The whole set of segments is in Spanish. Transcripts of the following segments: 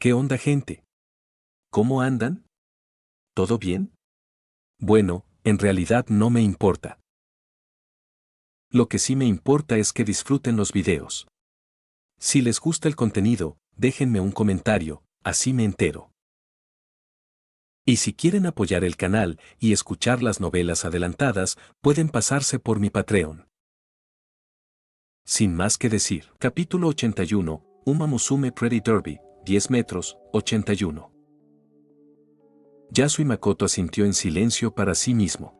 ¿Qué onda, gente? ¿Cómo andan? ¿Todo bien? Bueno, en realidad no me importa. Lo que sí me importa es que disfruten los videos. Si les gusta el contenido, déjenme un comentario, así me entero. Y si quieren apoyar el canal y escuchar las novelas adelantadas, pueden pasarse por mi Patreon. Sin más que decir, capítulo 81, Uma Musume Pretty Derby, 10 metros, 81. Yasui Makoto asintió en silencio para sí mismo.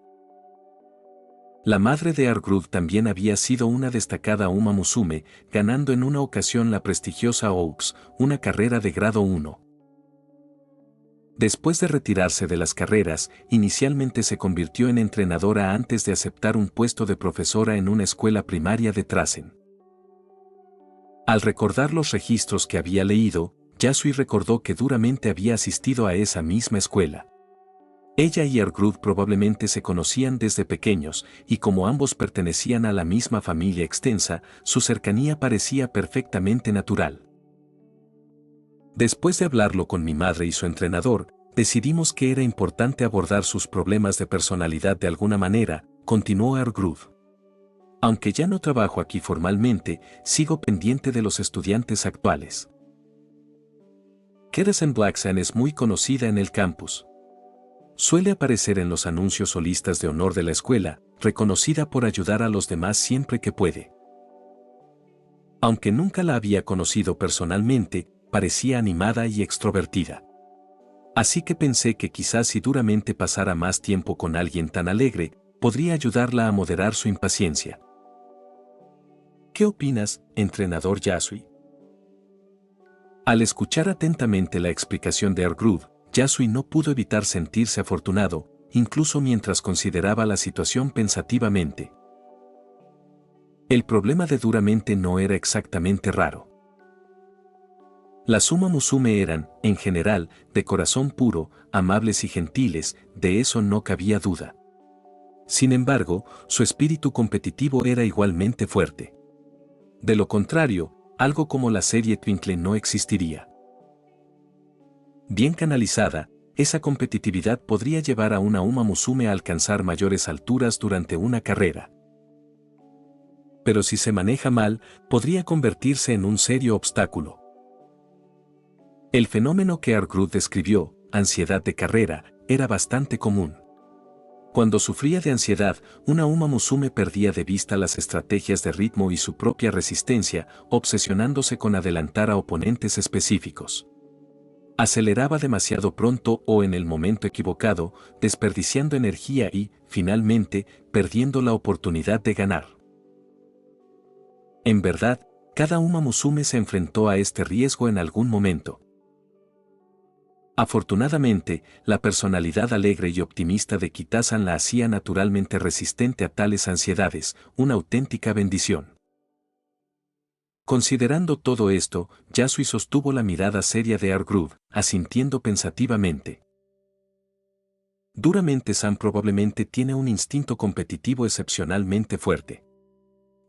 La madre de Argrud también había sido una destacada Uma Musume, ganando en una ocasión la prestigiosa Oaks, una carrera de grado 1. Después de retirarse de las carreras, inicialmente se convirtió en entrenadora antes de aceptar un puesto de profesora en una escuela primaria de Trasen. Al recordar los registros que había leído, Yasui recordó que duramente había asistido a esa misma escuela. Ella y Argrud probablemente se conocían desde pequeños, y como ambos pertenecían a la misma familia extensa, su cercanía parecía perfectamente natural. Después de hablarlo con mi madre y su entrenador, decidimos que era importante abordar sus problemas de personalidad de alguna manera, continuó Argrud. Aunque ya no trabajo aquí formalmente, sigo pendiente de los estudiantes actuales. Keres en Blacksan es muy conocida en el campus. Suele aparecer en los anuncios solistas de honor de la escuela, reconocida por ayudar a los demás siempre que puede. Aunque nunca la había conocido personalmente, parecía animada y extrovertida. Así que pensé que quizás si duramente pasara más tiempo con alguien tan alegre, podría ayudarla a moderar su impaciencia. ¿Qué opinas, entrenador Yasui? Al escuchar atentamente la explicación de Argrud, Yasui no pudo evitar sentirse afortunado, incluso mientras consideraba la situación pensativamente. El problema de duramente no era exactamente raro. Las Uma Musume eran, en general, de corazón puro, amables y gentiles, de eso no cabía duda. Sin embargo, su espíritu competitivo era igualmente fuerte. De lo contrario, algo como la serie Twinkle no existiría. Bien canalizada, esa competitividad podría llevar a una Uma Musume a alcanzar mayores alturas durante una carrera. Pero si se maneja mal, podría convertirse en un serio obstáculo. El fenómeno que Argrud describió, ansiedad de carrera, era bastante común. Cuando sufría de ansiedad, una Uma Musume perdía de vista las estrategias de ritmo y su propia resistencia, obsesionándose con adelantar a oponentes específicos. Aceleraba demasiado pronto o en el momento equivocado, desperdiciando energía y, finalmente, perdiendo la oportunidad de ganar. En verdad, cada Uma Musume se enfrentó a este riesgo en algún momento. Afortunadamente, la personalidad alegre y optimista de Kitasan la hacía naturalmente resistente a tales ansiedades, una auténtica bendición. Considerando todo esto, Yasui sostuvo la mirada seria de Argrud, asintiendo pensativamente. Duramente-san probablemente tiene un instinto competitivo excepcionalmente fuerte.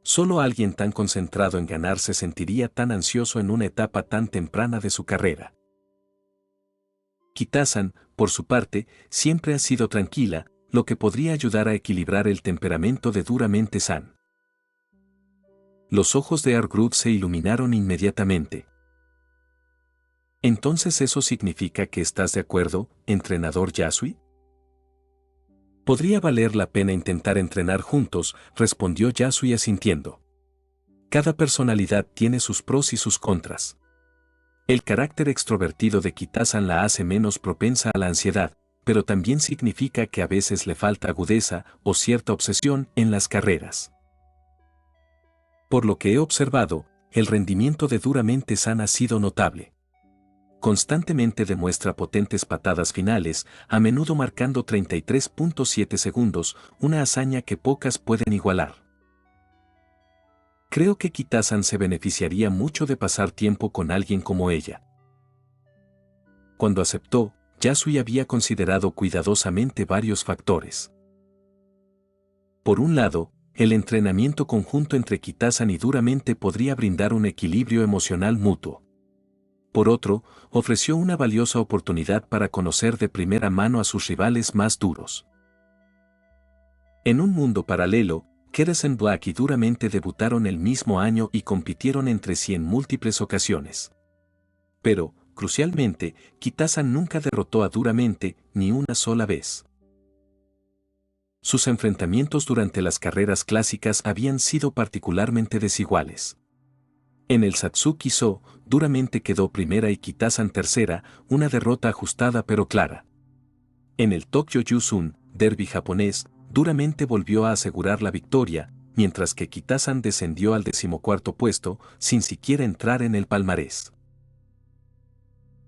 Solo alguien tan concentrado en ganar se sentiría tan ansioso en una etapa tan temprana de su carrera. Kitasan, por su parte, siempre ha sido tranquila, lo que podría ayudar a equilibrar el temperamento de Duramente-san. Los ojos de Argrud se iluminaron inmediatamente. ¿Entonces eso significa que estás de acuerdo, entrenador Yasui? Podría valer la pena intentar entrenar juntos, respondió Yasui asintiendo. Cada personalidad tiene sus pros y sus contras. El carácter extrovertido de Kitasan la hace menos propensa a la ansiedad, pero también significa que a veces le falta agudeza o cierta obsesión en las carreras. Por lo que he observado, el rendimiento de Duramente-san ha sido notable. Constantemente demuestra potentes patadas finales, a menudo marcando 33.7 segundos, una hazaña que pocas pueden igualar. Creo que Kitasan se beneficiaría mucho de pasar tiempo con alguien como ella. Cuando aceptó, Yasui había considerado cuidadosamente varios factores. Por un lado, el entrenamiento conjunto entre Kitasan y Duramente podría brindar un equilibrio emocional mutuo. por otro, ofreció una valiosa oportunidad para conocer de primera mano a sus rivales más duros. En un mundo paralelo, Keresan Black y Duramente debutaron el mismo año y compitieron entre sí en múltiples ocasiones. Pero, crucialmente, Kitasan nunca derrotó a Duramente ni una sola vez. Sus enfrentamientos durante las carreras clásicas habían sido particularmente desiguales. En el Satsuki-so, Duramente quedó primera y Kitasan tercera, una derrota ajustada pero clara. En el Tokyo Yusun, derby japonés, Duramente volvió a asegurar la victoria, mientras que Kitasan descendió al 14º puesto, sin siquiera entrar en el palmarés.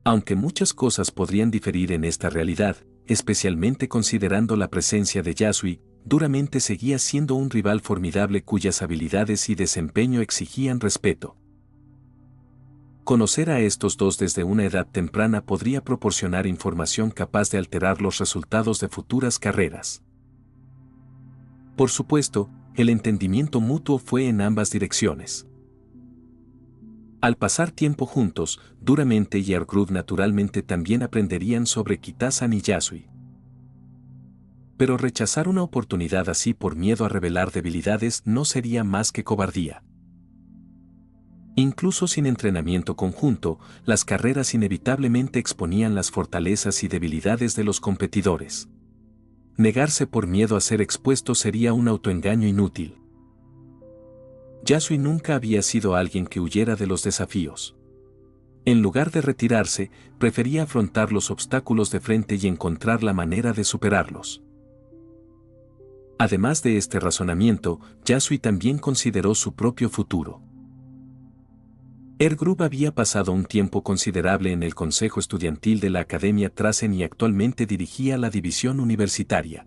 Aunque muchas cosas podrían diferir en esta realidad, especialmente considerando la presencia de Yasui, Duramente seguía siendo un rival formidable cuyas habilidades y desempeño exigían respeto. Conocer a estos dos desde una edad temprana podría proporcionar información capaz de alterar los resultados de futuras carreras. Por supuesto, el entendimiento mutuo fue en ambas direcciones. Al pasar tiempo juntos, Duramente y R-Groove naturalmente también aprenderían sobre Kitasan y Yasui. Pero rechazar una oportunidad así por miedo a revelar debilidades no sería más que cobardía. Incluso sin entrenamiento conjunto, las carreras inevitablemente exponían las fortalezas y debilidades de los competidores. Negarse por miedo a ser expuesto sería un autoengaño inútil. Yasui nunca había sido alguien que huyera de los desafíos. En lugar de retirarse, prefería afrontar los obstáculos de frente y encontrar la manera de superarlos. Además de este razonamiento, Yasui también consideró su propio futuro. R-Groove había pasado un tiempo considerable en el consejo estudiantil de la Academia Trasen y actualmente dirigía la división universitaria.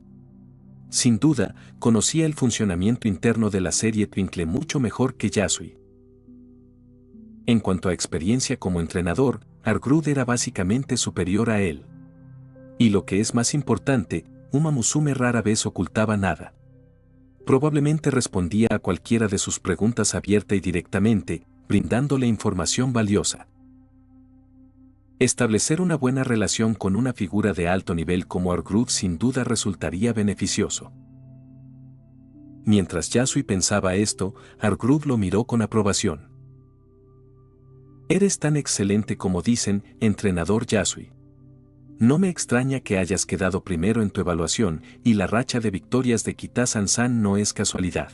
Sin duda, conocía el funcionamiento interno de la serie Twinkle mucho mejor que Yasui. En cuanto a experiencia como entrenador, R-Groove era básicamente superior a él. Y lo que es más importante, Uma Musume rara vez ocultaba nada. Probablemente respondía a cualquiera de sus preguntas abierta y directamente, brindándole información valiosa. Establecer una buena relación con una figura de alto nivel como R-Groove sin duda resultaría beneficioso. Mientras Yasui pensaba esto, R-Groove lo miró con aprobación. Eres tan excelente como dicen, entrenador Yasui. No me extraña que hayas quedado primero en tu evaluación y la racha de victorias de Kitasan-san no es casualidad.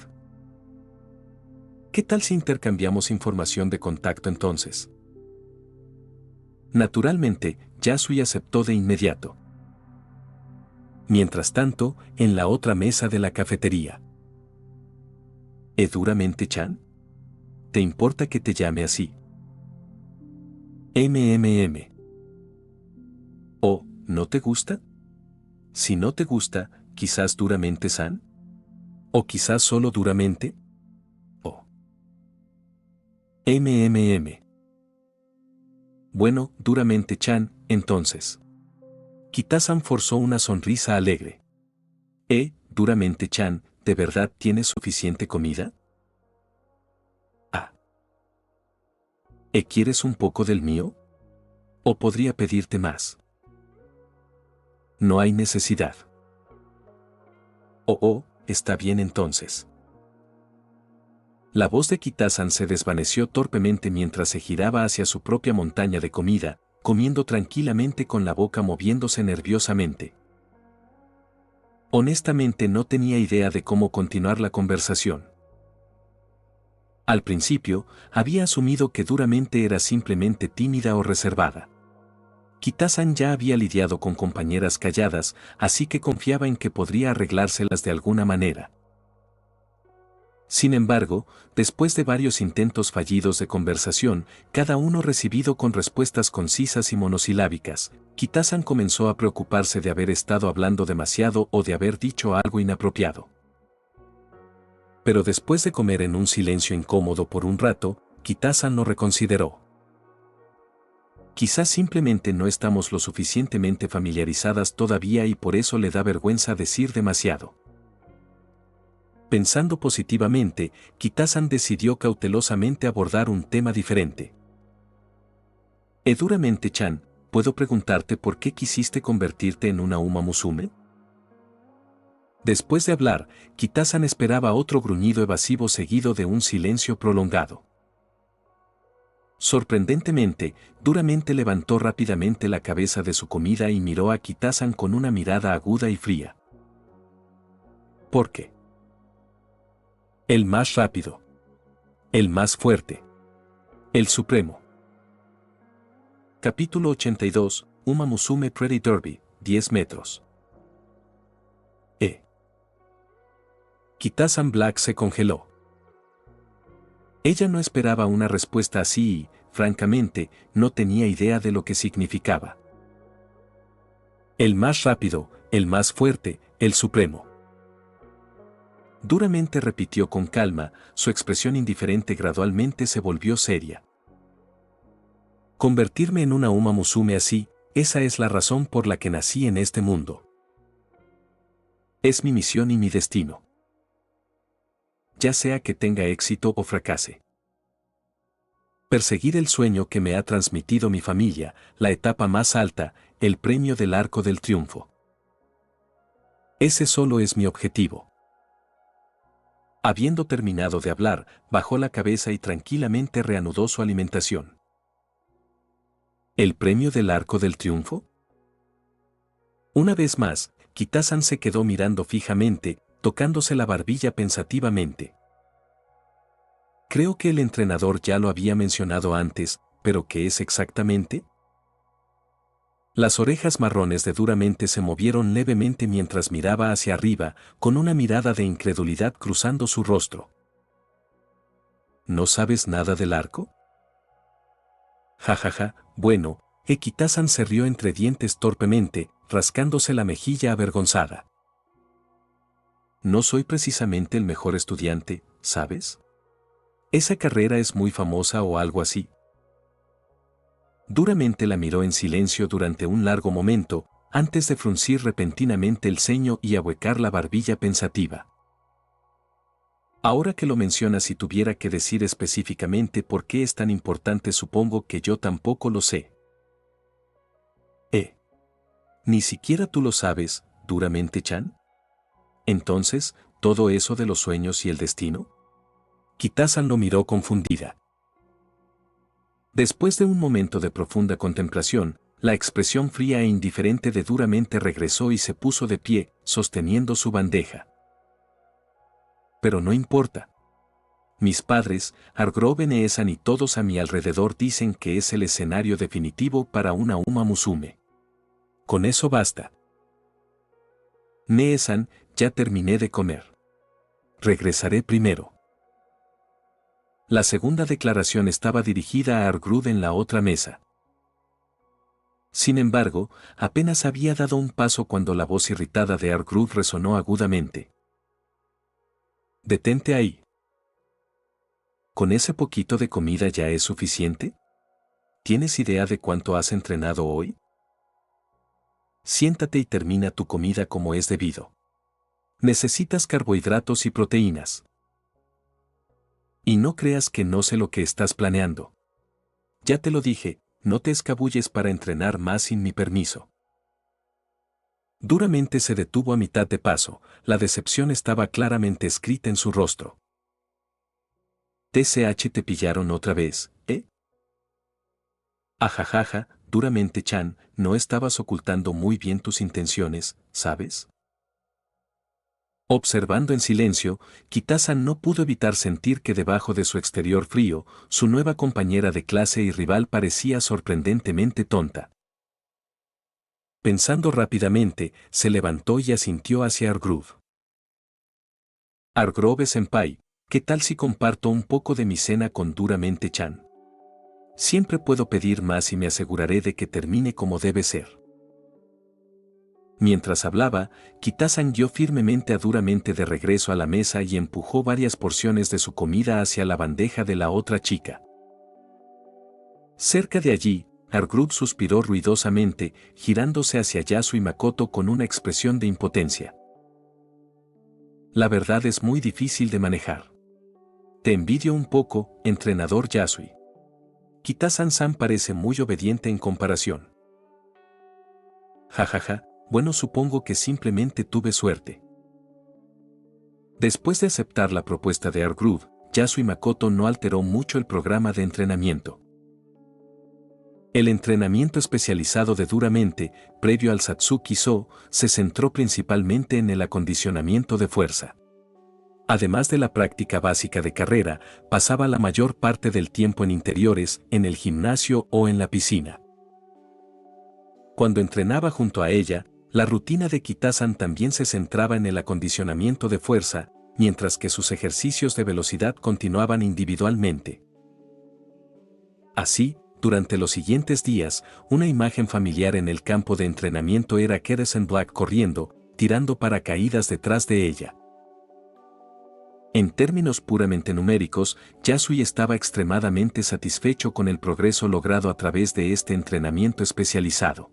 ¿Qué tal si intercambiamos información de contacto entonces? Naturalmente, Yasui aceptó de inmediato. Mientras tanto, en la otra mesa de la cafetería. ¿Duramente-chan? ¿Te importa que te llame así? ¿O no te gusta? Si no te gusta, quizás Duramente-san. ¿O quizás solo Duramente? ¿O Bueno, Duramente-chan, entonces. Kitasan forzó una sonrisa alegre. Duramente-chan, ¿de verdad tienes suficiente comida? ¿Quieres un poco del mío? ¿O podría pedirte más? No hay necesidad. Está bien entonces. La voz de Kitasan se desvaneció torpemente mientras se giraba hacia su propia montaña de comida, comiendo tranquilamente con la boca moviéndose nerviosamente. Honestamente no tenía idea de cómo continuar la conversación. Al principio, había asumido que Duramente era simplemente tímida o reservada. Kitasan ya había lidiado con compañeras calladas, así que confiaba en que podría arreglárselas de alguna manera. Sin embargo, después de varios intentos fallidos de conversación, cada uno recibido con respuestas concisas y monosilábicas, Kitasan comenzó a preocuparse de haber estado hablando demasiado o de haber dicho algo inapropiado. Pero después de comer en un silencio incómodo por un rato, Kitasan lo reconsideró. Quizás simplemente no estamos lo suficientemente familiarizadas todavía y por eso le da vergüenza decir demasiado. Pensando positivamente, Kitasan decidió cautelosamente abordar un tema diferente. Duramente-chan, ¿puedo preguntarte por qué quisiste convertirte en una Uma Musume? Después de hablar, Kitasan esperaba otro gruñido evasivo seguido de un silencio prolongado. Sorprendentemente, Duramente levantó rápidamente la cabeza de su comida y miró a Kitasan con una mirada aguda y fría. ¿Por qué? El más rápido. El más fuerte. El supremo. Capítulo 82, Uma Musume Pretty Derby, 10 metros. Kitasan Black se congeló. Ella no esperaba una respuesta así y, francamente, no tenía idea de lo que significaba. El más rápido, el más fuerte, el supremo. Duramente repitió con calma, su expresión indiferente gradualmente se volvió seria. Convertirme en una Uma Musume así, esa es la razón por la que nací en este mundo. Es mi misión y mi destino. Ya sea que tenga éxito o fracase. Perseguir el sueño que me ha transmitido mi familia, la etapa más alta, el premio del Arco del Triunfo. Ese solo es mi objetivo. Habiendo terminado de hablar, bajó la cabeza y tranquilamente reanudó su alimentación. ¿El premio del Arco del Triunfo? Una vez más, Kitasan se quedó mirando fijamente, tocándose la barbilla pensativamente. Creo que el entrenador ya lo había mencionado antes, pero ¿qué es exactamente? Las orejas marrones de Duramente se movieron levemente mientras miraba hacia arriba, con una mirada de incredulidad cruzando su rostro. ¿No sabes nada del arco? Jajaja, bueno, Kitasan se rió entre dientes torpemente, rascándose la mejilla avergonzada. No soy precisamente el mejor estudiante, ¿sabes? Esa carrera es muy famosa o algo así. Duramente la miró en silencio durante un largo momento, antes de fruncir repentinamente el ceño y ahuecar la barbilla pensativa. Ahora que lo mencionas y tuviera que decir específicamente por qué es tan importante, supongo que yo tampoco lo sé. ¿Ni siquiera tú lo sabes, Duramente-chan? Entonces, ¿todo eso de los sueños y el destino? Kitasan lo miró confundida. Después de un momento de profunda contemplación, la expresión fría e indiferente de Duramente regresó y se puso de pie, sosteniendo su bandeja. Pero no importa. Mis padres, Hargrove Neesan y todos a mi alrededor dicen que es el escenario definitivo para una Uma Musume. Con eso basta. Neesan, ya terminé de comer. Regresaré primero. La segunda declaración estaba dirigida a Hargrove en la otra mesa. Sin embargo, apenas había dado un paso cuando la voz irritada de Hargrove resonó agudamente. Detente ahí. ¿Con ese poquito de comida ya es suficiente? ¿Tienes idea de cuánto has entrenado hoy? Siéntate y termina tu comida como es debido. Necesitas carbohidratos y proteínas. Y no creas que no sé lo que estás planeando. Ya te lo dije, no te escabulles para entrenar más sin mi permiso. Duramente se detuvo a mitad de paso, la decepción estaba claramente escrita en su rostro. ¿TCH te pillaron otra vez, eh? Ajajaja, Duramente-chan, no estabas ocultando muy bien tus intenciones, ¿sabes? Observando en silencio, Kitasan no pudo evitar sentir que debajo de su exterior frío, su nueva compañera de clase y rival parecía sorprendentemente tonta. Pensando rápidamente, se levantó y asintió hacia Hargrove. Hargrove-senpai, ¿qué tal si comparto un poco de mi cena con Duramente-chan? Siempre puedo pedir más y me aseguraré de que termine como debe ser. Mientras hablaba, Kitasan guió firmemente a Duramente de regreso a la mesa y empujó varias porciones de su comida hacia la bandeja de la otra chica. Cerca de allí, Hargrove suspiró ruidosamente, girándose hacia Yasu y Makoto con una expresión de impotencia. La verdad es muy difícil de manejar. Te envidio un poco, entrenador Yasui. Kitasan-san parece muy obediente en comparación. Jajaja, bueno, supongo que simplemente tuve suerte. Después de aceptar la propuesta de ArtGroove, Yasui Makoto no alteró mucho el programa de entrenamiento. El entrenamiento especializado de Duramente, previo al Satsuki-so, se centró principalmente en el acondicionamiento de fuerza. Además de la práctica básica de carrera, pasaba la mayor parte del tiempo en interiores, en el gimnasio o en la piscina. Cuando entrenaba junto a ella, la rutina de Kitasan también se centraba en el acondicionamiento de fuerza, mientras que sus ejercicios de velocidad continuaban individualmente. Así, durante los siguientes días, una imagen familiar en el campo de entrenamiento era Kitasan Black corriendo, tirando paracaídas detrás de ella. En términos puramente numéricos, Yasui estaba extremadamente satisfecho con el progreso logrado a través de este entrenamiento especializado.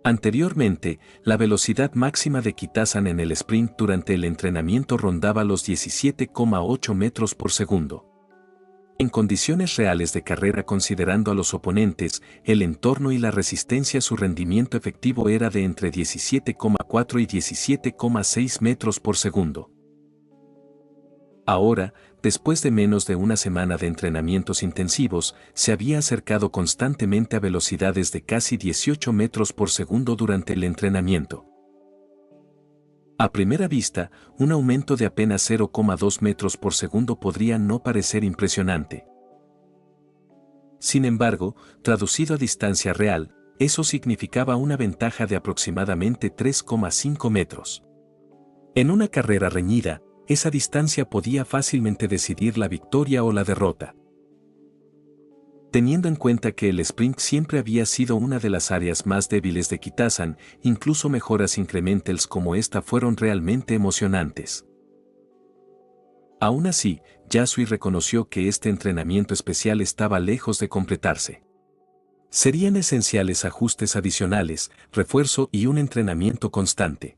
Anteriormente, la velocidad máxima de Kitasan en el sprint durante el entrenamiento rondaba los 17,8 metros por segundo. En condiciones reales de carrera, considerando a los oponentes, el entorno y la resistencia, su rendimiento efectivo era de entre 17,4 y 17,6 metros por segundo. Ahora, después de menos de una semana de entrenamientos intensivos, se había acercado constantemente a velocidades de casi 18 metros por segundo durante el entrenamiento. A primera vista, un aumento de apenas 0,2 metros por segundo podría no parecer impresionante. Sin embargo, traducido a distancia real, eso significaba una ventaja de aproximadamente 3,5 metros. En una carrera reñida, esa distancia podía fácilmente decidir la victoria o la derrota. Teniendo en cuenta que el sprint siempre había sido una de las áreas más débiles de Kitasan, incluso mejoras incrementales como esta fueron realmente emocionantes. Aún así, Yasui reconoció que este entrenamiento especial estaba lejos de completarse. Serían esenciales ajustes adicionales, refuerzo y un entrenamiento constante.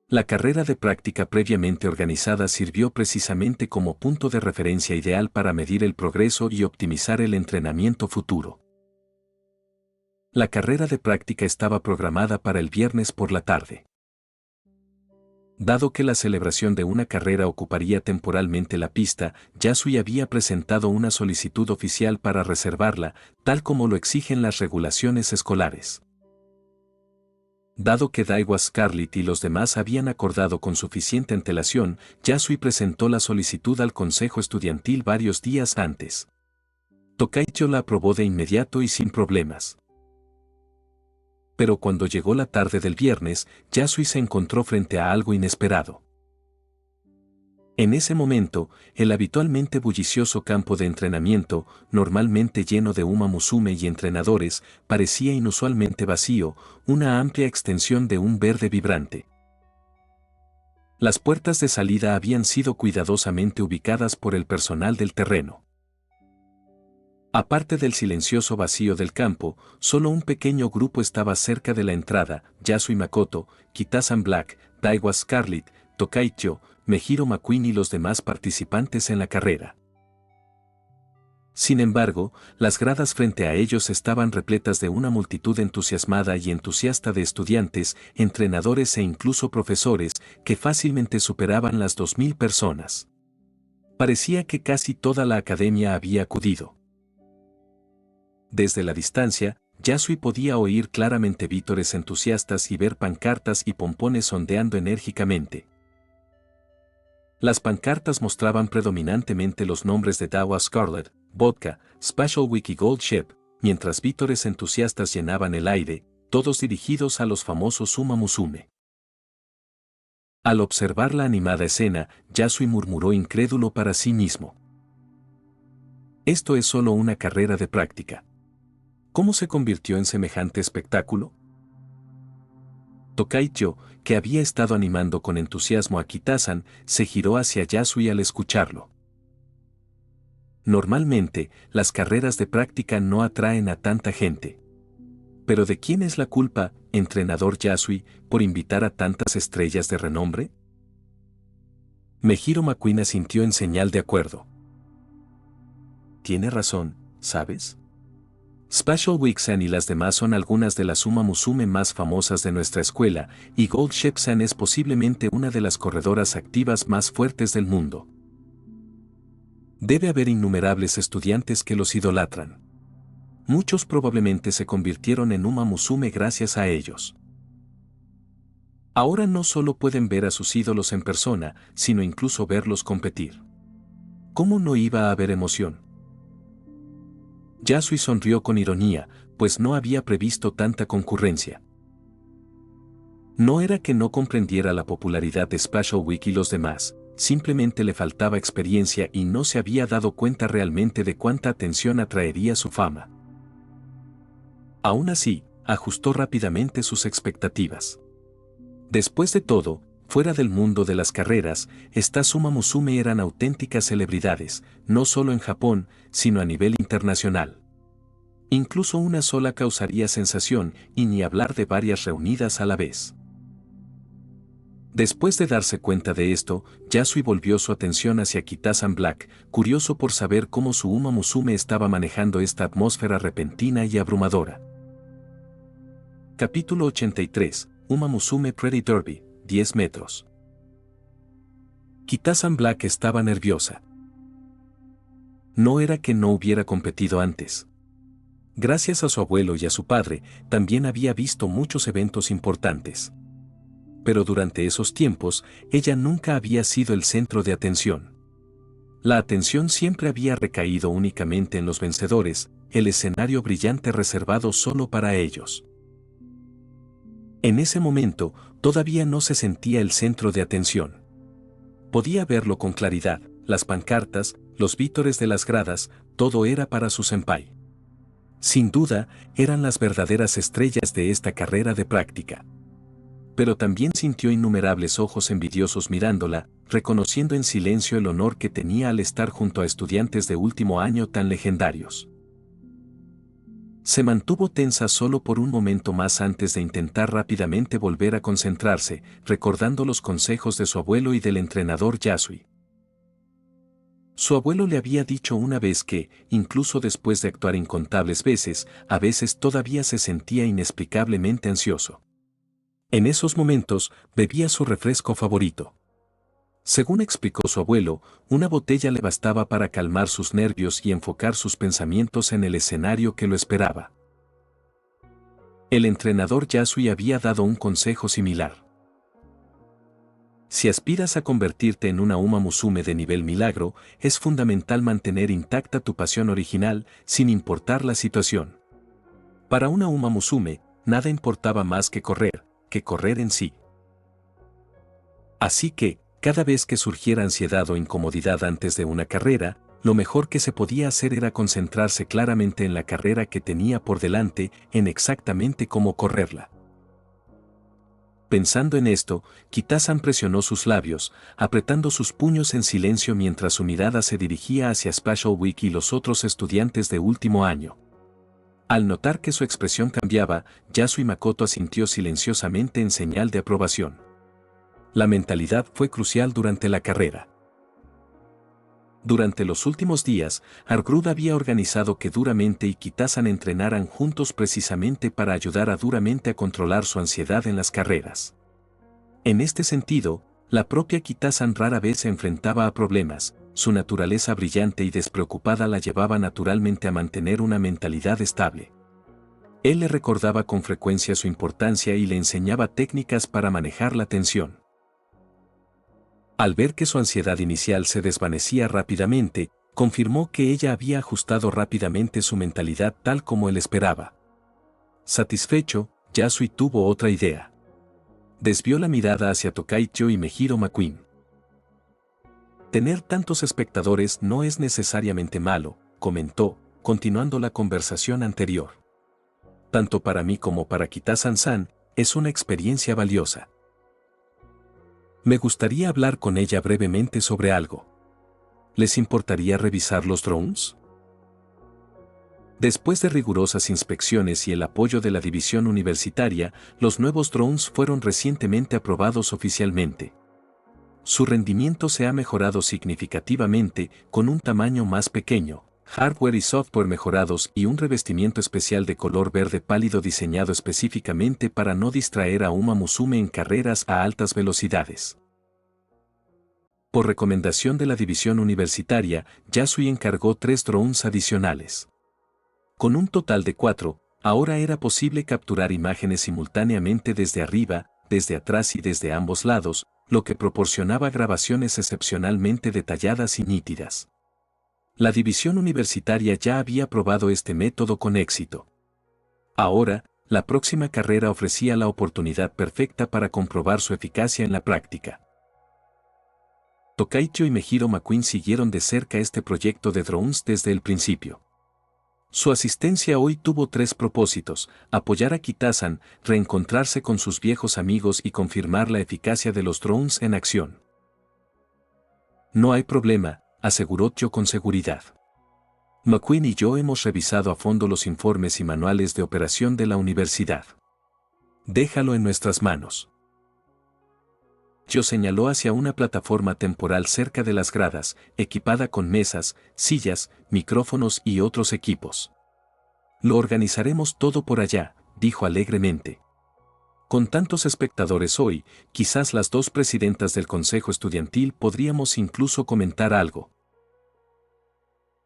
La carrera de práctica previamente organizada sirvió precisamente como punto de referencia ideal para medir el progreso y optimizar el entrenamiento futuro. La carrera de práctica estaba programada para el viernes por la tarde. Dado que la celebración de una carrera ocuparía temporalmente la pista, Yasui había presentado una solicitud oficial para reservarla, tal como lo exigen las regulaciones escolares. Dado que Daiwa Scarlett y los demás habían acordado con suficiente antelación, Yasui presentó la solicitud al consejo estudiantil varios días antes. Tokaicho la aprobó de inmediato y sin problemas. Pero cuando llegó la tarde del viernes, Yasui se encontró frente a algo inesperado. En ese momento, el habitualmente bullicioso campo de entrenamiento, normalmente lleno de Uma Musume y entrenadores, parecía inusualmente vacío, una amplia extensión de un verde vibrante. Las puertas de salida habían sido cuidadosamente ubicadas por el personal del terreno. Aparte del silencioso vacío del campo, solo un pequeño grupo estaba cerca de la entrada: Yasui Makoto, Kitasan Black, Daiwa Scarlett, Tokaicho, Mejiro McQueen y los demás participantes en la carrera. Sin embargo, las gradas frente a ellos estaban repletas de una multitud entusiasmada y entusiasta de estudiantes, entrenadores e incluso profesores, que fácilmente superaban las 2000 personas. Parecía que casi toda la academia había acudido. Desde la distancia, Yasui podía oír claramente vítores entusiastas y ver pancartas y pompones ondeando enérgicamente. Las pancartas mostraban predominantemente los nombres de Daiwa Scarlett, Vodka, Special Wiki Gold Ship, mientras vítores entusiastas llenaban el aire, todos dirigidos a los famosos Uma Musume. Al observar la animada escena, Yasui murmuró incrédulo para sí mismo. Esto es solo una carrera de práctica. ¿Cómo se convirtió en semejante espectáculo? Tokaicho, que había estado animando con entusiasmo a Kitasan, se giró hacia Yasui al escucharlo. Normalmente, las carreras de práctica no atraen a tanta gente. ¿Pero de quién es la culpa, entrenador Yasui, por invitar a tantas estrellas de renombre? Mejiro McQueen asintió en señal de acuerdo. tiene razón, ¿sabes? Special Week-san y las demás son algunas de las Uma Musume más famosas de nuestra escuela, y Gold Shep-san es posiblemente una de las corredoras activas más fuertes del mundo. Debe haber innumerables estudiantes que los idolatran. Muchos probablemente se convirtieron en Uma Musume gracias a ellos. Ahora no solo pueden ver a sus ídolos en persona, sino incluso verlos competir. ¿Cómo no iba a haber emoción? Yasui sonrió con ironía, pues no había previsto tanta concurrencia. No era que no comprendiera la popularidad de Special Week y los demás, simplemente le faltaba experiencia y no se había dado cuenta realmente de cuánta atención atraería su fama. Aún así, ajustó rápidamente sus expectativas. Después de todo, fuera del mundo de las carreras, estas Uma Musume eran auténticas celebridades, no solo en Japón, sino a nivel internacional. Incluso una sola causaría sensación, y ni hablar de varias reunidas a la vez. Después de darse cuenta de esto, Yasui volvió su atención hacia Kita-san Black, curioso por saber cómo su Uma Musume estaba manejando esta atmósfera repentina y abrumadora. Capítulo 83, Uma Musume Pretty Derby, 10 metros. Kita-san Black estaba nerviosa. No era que no hubiera competido antes. Gracias a su abuelo y a su padre, también había visto muchos eventos importantes. Pero durante esos tiempos, ella nunca había sido el centro de atención. La atención siempre había recaído únicamente en los vencedores, el escenario brillante reservado solo para ellos. En ese momento, todavía no se sentía el centro de atención. Podía verlo con claridad, las pancartas, los vítores de las gradas, todo era para su senpai. Sin duda, eran las verdaderas estrellas de esta carrera de práctica. Pero también sintió innumerables ojos envidiosos mirándola, reconociendo en silencio el honor que tenía al estar junto a estudiantes de último año tan legendarios. Se mantuvo tensa solo por un momento más antes de intentar rápidamente volver a concentrarse, recordando los consejos de su abuelo y del entrenador Yasui. Su abuelo le había dicho una vez que, incluso después de actuar incontables veces, a veces todavía se sentía inexplicablemente ansioso. En esos momentos, bebía su refresco favorito. Según explicó su abuelo, una botella le bastaba para calmar sus nervios y enfocar sus pensamientos en el escenario que lo esperaba. El entrenador Yasui había dado un consejo similar. Si aspiras a convertirte en una Uma Musume de nivel milagro, es fundamental mantener intacta tu pasión original, sin importar la situación. Para una Uma Musume, nada importaba más que correr en sí. Así que, cada vez que surgiera ansiedad o incomodidad antes de una carrera, lo mejor que se podía hacer era concentrarse claramente en la carrera que tenía por delante, en exactamente cómo correrla. Pensando en esto, Kita-san presionó sus labios, apretando sus puños en silencio mientras su mirada se dirigía hacia Special Week y los otros estudiantes de último año. Al notar que su expresión cambiaba, Yasui Makoto asintió silenciosamente en señal de aprobación. La mentalidad fue crucial durante la carrera. Durante los últimos días, Argrud había organizado que Duramente y Kita-san entrenaran juntos precisamente para ayudar a Duramente a controlar su ansiedad en las carreras. En este sentido, la propia Kita-san rara vez se enfrentaba a problemas, su naturaleza brillante y despreocupada la llevaba naturalmente a mantener una mentalidad estable. Él le recordaba con frecuencia su importancia y le enseñaba técnicas para manejar la tensión. Al ver que su ansiedad inicial se desvanecía rápidamente, confirmó que ella había ajustado rápidamente su mentalidad tal como él esperaba. Satisfecho, Yasui tuvo otra idea. Desvió la mirada hacia Tokaicho y Mejiro McQueen. Tener tantos espectadores no es necesariamente malo, comentó, continuando la conversación anterior. Tanto para mí como para Kita-san, es una experiencia valiosa. Me gustaría hablar con ella brevemente sobre algo. ¿Les importaría revisar los drones? Después de rigurosas inspecciones y el apoyo de la división universitaria, los nuevos drones fueron recientemente aprobados oficialmente. Su rendimiento se ha mejorado significativamente, con un tamaño más pequeño, hardware y software mejorados y un revestimiento especial de color verde pálido diseñado específicamente para no distraer a Uma Musume en carreras a altas velocidades. Por recomendación de la división universitaria, Yasui encargó 3 drones adicionales. Con un total de 4, ahora era posible capturar imágenes simultáneamente desde arriba, desde atrás y desde ambos lados, lo que proporcionaba grabaciones excepcionalmente detalladas y nítidas. La división universitaria ya había probado este método con éxito. Ahora, la próxima carrera ofrecía la oportunidad perfecta para comprobar su eficacia en la práctica. Tokaicho y Mejiro McQueen siguieron de cerca este proyecto de drones desde el principio. Su asistencia hoy tuvo 3 propósitos: apoyar a Kitasan, reencontrarse con sus viejos amigos y confirmar la eficacia de los drones en acción. No hay problema, aseguró Tyo con seguridad. McQueen y yo hemos revisado a fondo los informes y manuales de operación de la universidad. Déjalo en nuestras manos. Tyo señaló hacia una plataforma temporal cerca de las gradas, equipada con mesas, sillas, micrófonos y otros equipos. Lo organizaremos todo por allá, dijo alegremente. Con tantos espectadores hoy, quizás las 2 presidentas del consejo estudiantil podríamos incluso comentar algo.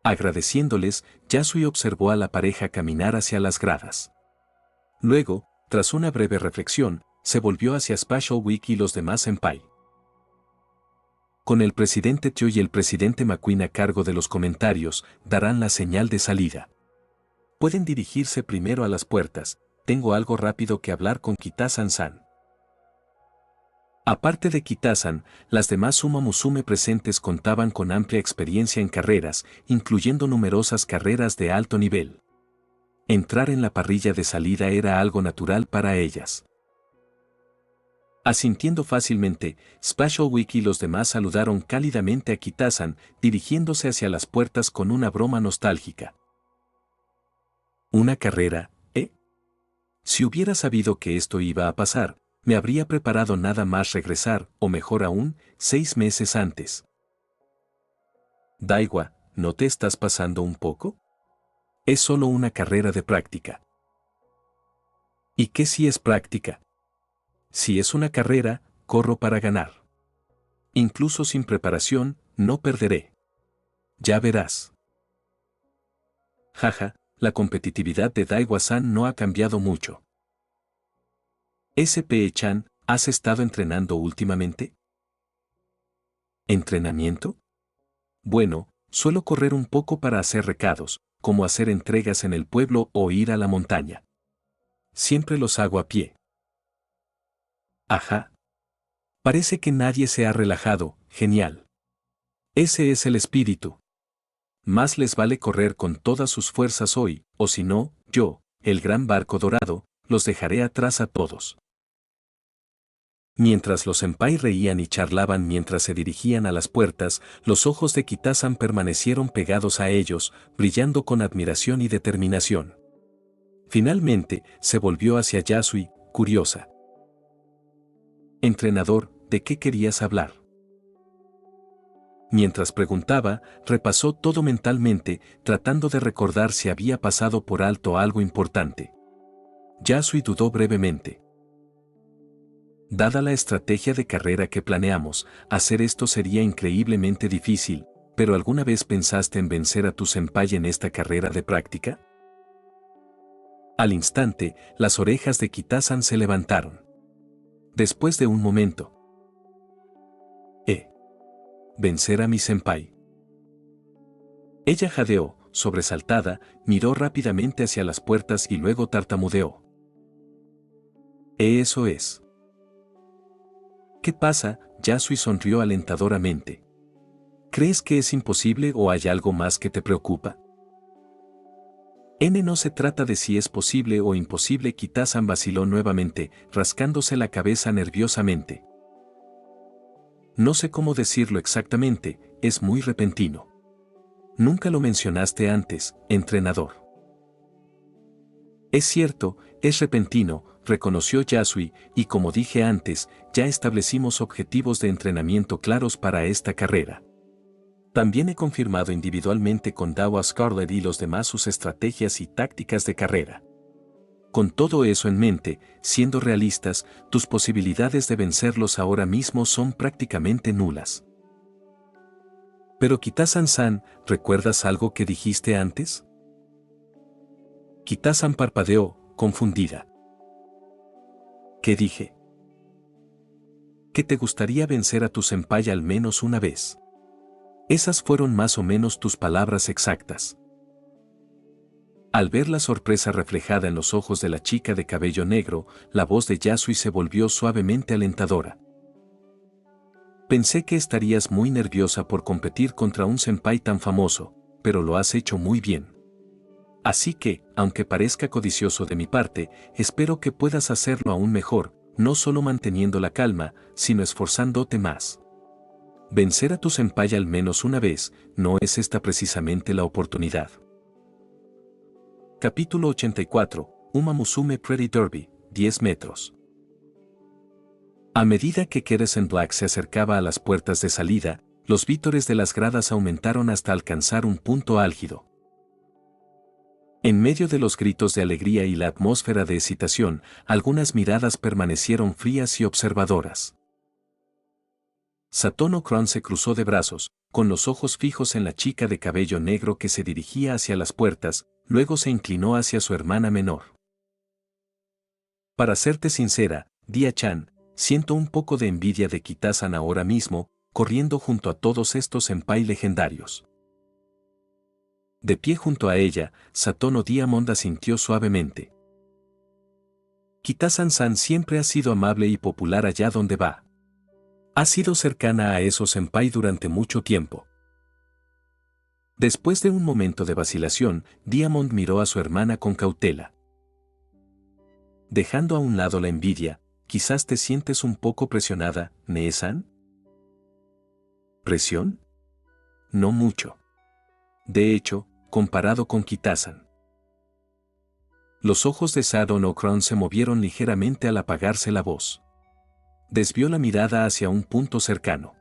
Agradeciéndoles, Yasui observó a la pareja caminar hacia las gradas. Luego, tras una breve reflexión, se volvió hacia Spatial Week y los demás senpai. Con el presidente Tyo y el presidente McQueen a cargo de los comentarios, darán la señal de salida. Pueden dirigirse primero a las puertas, tengo algo rápido que hablar con Kitasan-san. Aparte de Kitasan, las demás Uma Musume presentes contaban con amplia experiencia en carreras, incluyendo numerosas carreras de alto nivel. Entrar en la parrilla de salida era algo natural para ellas. Asintiendo fácilmente, Spatial Week y los demás saludaron cálidamente a Kitasan, dirigiéndose hacia las puertas con una broma nostálgica. ¿Una carrera, eh? Si hubiera sabido que esto iba a pasar, me habría preparado nada más regresar, o mejor aún, 6 meses antes. Daiwa, ¿no te estás pasando un poco? Es solo una carrera de práctica. ¿Y qué si es práctica? Si es una carrera, corro para ganar. Incluso sin preparación, no perderé. Ya verás. Jaja, la competitividad de Daiwa-san no ha cambiado mucho. SP-chan, ¿has estado entrenando últimamente? ¿Entrenamiento? Bueno, suelo correr un poco para hacer recados, como hacer entregas en el pueblo o ir a la montaña. Siempre los hago a pie. Ajá. Parece que nadie se ha relajado, genial. Ese es el espíritu. Más les vale correr con todas sus fuerzas hoy, o si no, yo, el gran barco dorado, los dejaré atrás a todos. Mientras los senpai reían y charlaban mientras se dirigían a las puertas, los ojos de Kitasan permanecieron pegados a ellos, brillando con admiración y determinación. Finalmente, se volvió hacia Yasui, curiosa. Entrenador, ¿de qué querías hablar? Mientras preguntaba, repasó todo mentalmente, tratando de recordar si había pasado por alto algo importante. Yasui dudó brevemente. Dada la estrategia de carrera que planeamos, hacer esto sería increíblemente difícil, pero ¿alguna vez pensaste en vencer a tu senpai en esta carrera de práctica? Al instante, las orejas de Kitasan se levantaron. Después de un momento. Vencer a mi senpai. Ella jadeó, sobresaltada, miró rápidamente hacia las puertas y luego tartamudeó. Eso es. ¿Qué pasa? Yasui sonrió alentadoramente. ¿Crees que es imposible o hay algo más que te preocupa? No se trata de si es posible o imposible. Kitasan vaciló nuevamente, rascándose la cabeza nerviosamente. No sé cómo decirlo exactamente, es muy repentino. Nunca lo mencionaste antes, entrenador. Es cierto, es repentino, reconoció Yasui, y como dije antes, ya establecimos objetivos de entrenamiento claros para esta carrera. También he confirmado individualmente con Dawa Scarlett y los demás sus estrategias y tácticas de carrera. Con todo eso en mente, siendo realistas, tus posibilidades de vencerlos ahora mismo son prácticamente nulas. Pero Kitasan-san, ¿recuerdas algo que dijiste antes? Kitasan parpadeó, confundida. ¿Qué dije? Que te gustaría vencer a tu senpai al menos una vez. Esas fueron más o menos tus palabras exactas. Al ver la sorpresa reflejada en los ojos de la chica de cabello negro, la voz de Yasui se volvió suavemente alentadora. Pensé que estarías muy nerviosa por competir contra un senpai tan famoso, pero lo has hecho muy bien. Así que, aunque parezca codicioso de mi parte, espero que puedas hacerlo aún mejor, no solo manteniendo la calma, sino esforzándote más. Vencer a tu senpai al menos una vez, ¿no es esta precisamente la oportunidad? Capítulo 84, Uma Musume Pretty Derby, 10 metros. A medida que Keresan Black se acercaba a las puertas de salida, los vítores de las gradas aumentaron hasta alcanzar un punto álgido. En medio de los gritos de alegría y la atmósfera de excitación, algunas miradas permanecieron frías y observadoras. Satono Crown se cruzó de brazos, con los ojos fijos en la chica de cabello negro que se dirigía hacia las puertas, luego se inclinó hacia su hermana menor. Para serte sincera, Dia-chan, siento un poco de envidia de Kitasan ahora mismo, corriendo junto a todos estos senpai legendarios. De pie junto a ella, Satono Diamond asintió suavemente. Kitasan-san siempre ha sido amable y popular allá donde va. Ha sido cercana a esos senpai durante mucho tiempo. Después de un momento de vacilación, Diamond miró a su hermana con cautela. Dejando a un lado la envidia, quizás te sientes un poco presionada, ¿Nee-san? ¿Presión? No mucho. De hecho, comparado con Kitasan. Los ojos de Satono Crown se movieron ligeramente al apagarse la voz. Desvió la mirada hacia un punto cercano.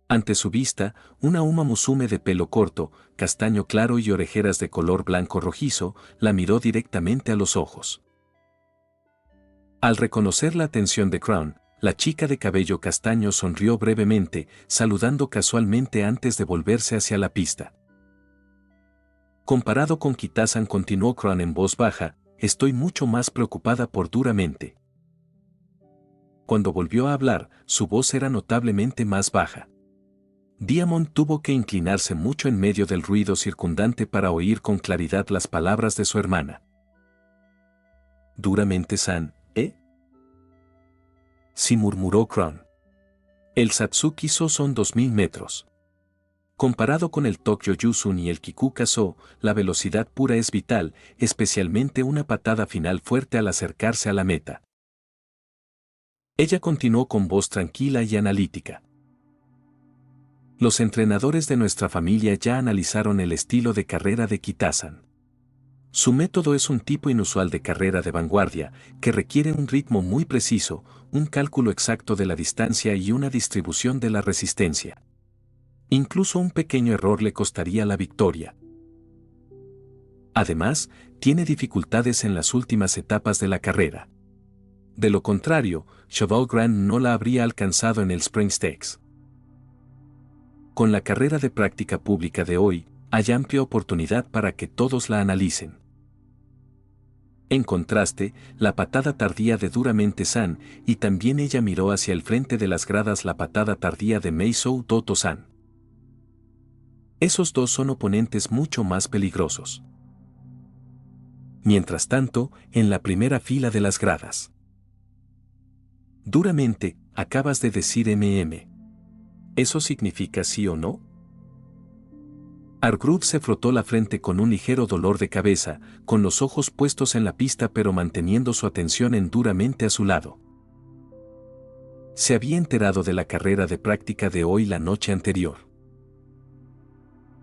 Ante su vista, una Uma Musume de pelo corto, castaño claro y orejeras de color blanco rojizo, la miró directamente a los ojos. Al reconocer la atención de Crown, la chica de cabello castaño sonrió brevemente, saludando casualmente antes de volverse hacia la pista. Comparado con Kitasan, continuó Crown en voz baja, estoy mucho más preocupada por Duramente. Cuando volvió a hablar, su voz era notablemente más baja. Diamond tuvo que inclinarse mucho en medio del ruido circundante para oír con claridad las palabras de su hermana. Duramente-san, ¿eh? Sí, murmuró Crown. El Satsuki-so son 2000 metros. Comparado con el Tokyo Yusun y el Kikuka-so, la velocidad pura es vital, especialmente una patada final fuerte al acercarse a la meta. Ella continuó con voz tranquila y analítica. Los entrenadores de nuestra familia ya analizaron el estilo de carrera de Kitasan. Su método es un tipo inusual de carrera de vanguardia, que requiere un ritmo muy preciso, un cálculo exacto de la distancia y una distribución de la resistencia. Incluso un pequeño error le costaría la victoria. Además, tiene dificultades en las últimas etapas de la carrera. De lo contrario, Cheval Grand no la habría alcanzado en el Spring Stakes. Con la carrera de práctica pública de hoy, hay amplia oportunidad para que todos la analicen. En contraste, la patada tardía de Duramente-san, y también ella miró hacia el frente de las gradas la patada tardía de Meisou Toto-san. Esos dos son oponentes mucho más peligrosos. Mientras tanto, en la primera fila de las gradas. Duramente, acabas de decir MM. ¿Eso significa sí o no? Argrud se frotó la frente con un ligero dolor de cabeza, con los ojos puestos en la pista pero manteniendo su atención en Duramente a su lado. Se había enterado de la carrera de práctica de hoy la noche anterior.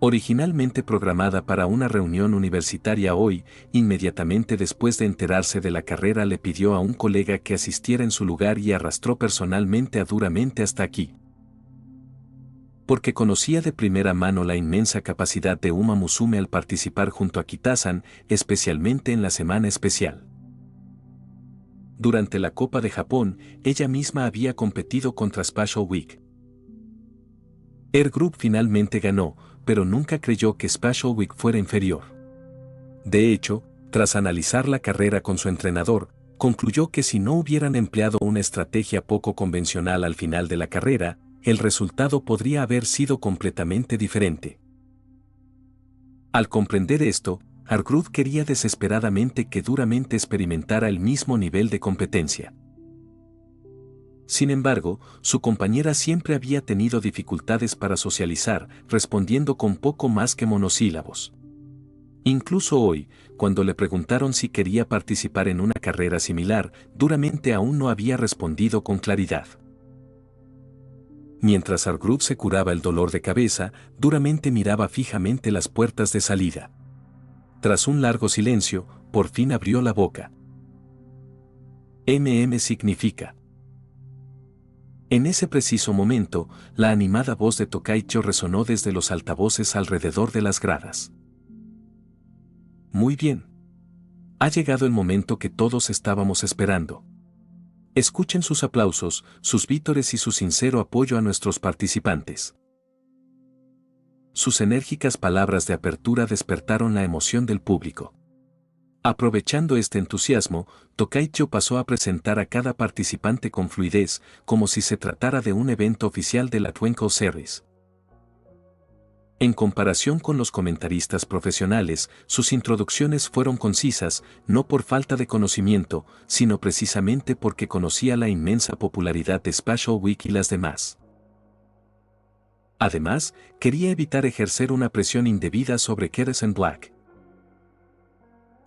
Originalmente programada para una reunión universitaria hoy, inmediatamente después de enterarse de la carrera le pidió a un colega que asistiera en su lugar y arrastró personalmente a Duramente hasta aquí. Porque conocía de primera mano la inmensa capacidad de Uma Musume al participar junto a Kita-san, especialmente en la semana especial. Durante la Copa de Japón, ella misma había competido contra Special Week. Air Group finalmente ganó, pero nunca creyó que Special Week fuera inferior. De hecho, tras analizar la carrera con su entrenador, concluyó que si no hubieran empleado una estrategia poco convencional al final de la carrera, el resultado podría haber sido completamente diferente. Al comprender esto, Hargrove quería desesperadamente que Duramente experimentara el mismo nivel de competencia. Sin embargo, su compañera siempre había tenido dificultades para socializar, respondiendo con poco más que monosílabos. Incluso hoy, cuando le preguntaron si quería participar en una carrera similar, Duramente aún no había respondido con claridad. Mientras Hargrove se curaba el dolor de cabeza, Duramente miraba fijamente las puertas de salida. Tras un largo silencio, por fin abrió la boca. significa. En ese preciso momento, la animada voz de Tokaicho resonó desde los altavoces alrededor de las gradas. Muy bien. Ha llegado el momento que todos estábamos esperando. Escuchen sus aplausos, sus vítores y su sincero apoyo a nuestros participantes. Sus enérgicas palabras de apertura despertaron la emoción del público. Aprovechando este entusiasmo, Tokaicho pasó a presentar a cada participante con fluidez, como si se tratara de un evento oficial de la Twinkle Series. En comparación con los comentaristas profesionales, sus introducciones fueron concisas, no por falta de conocimiento, sino precisamente porque conocía la inmensa popularidad de Special Week y las demás. Además, quería evitar ejercer una presión indebida sobre Keresan Black.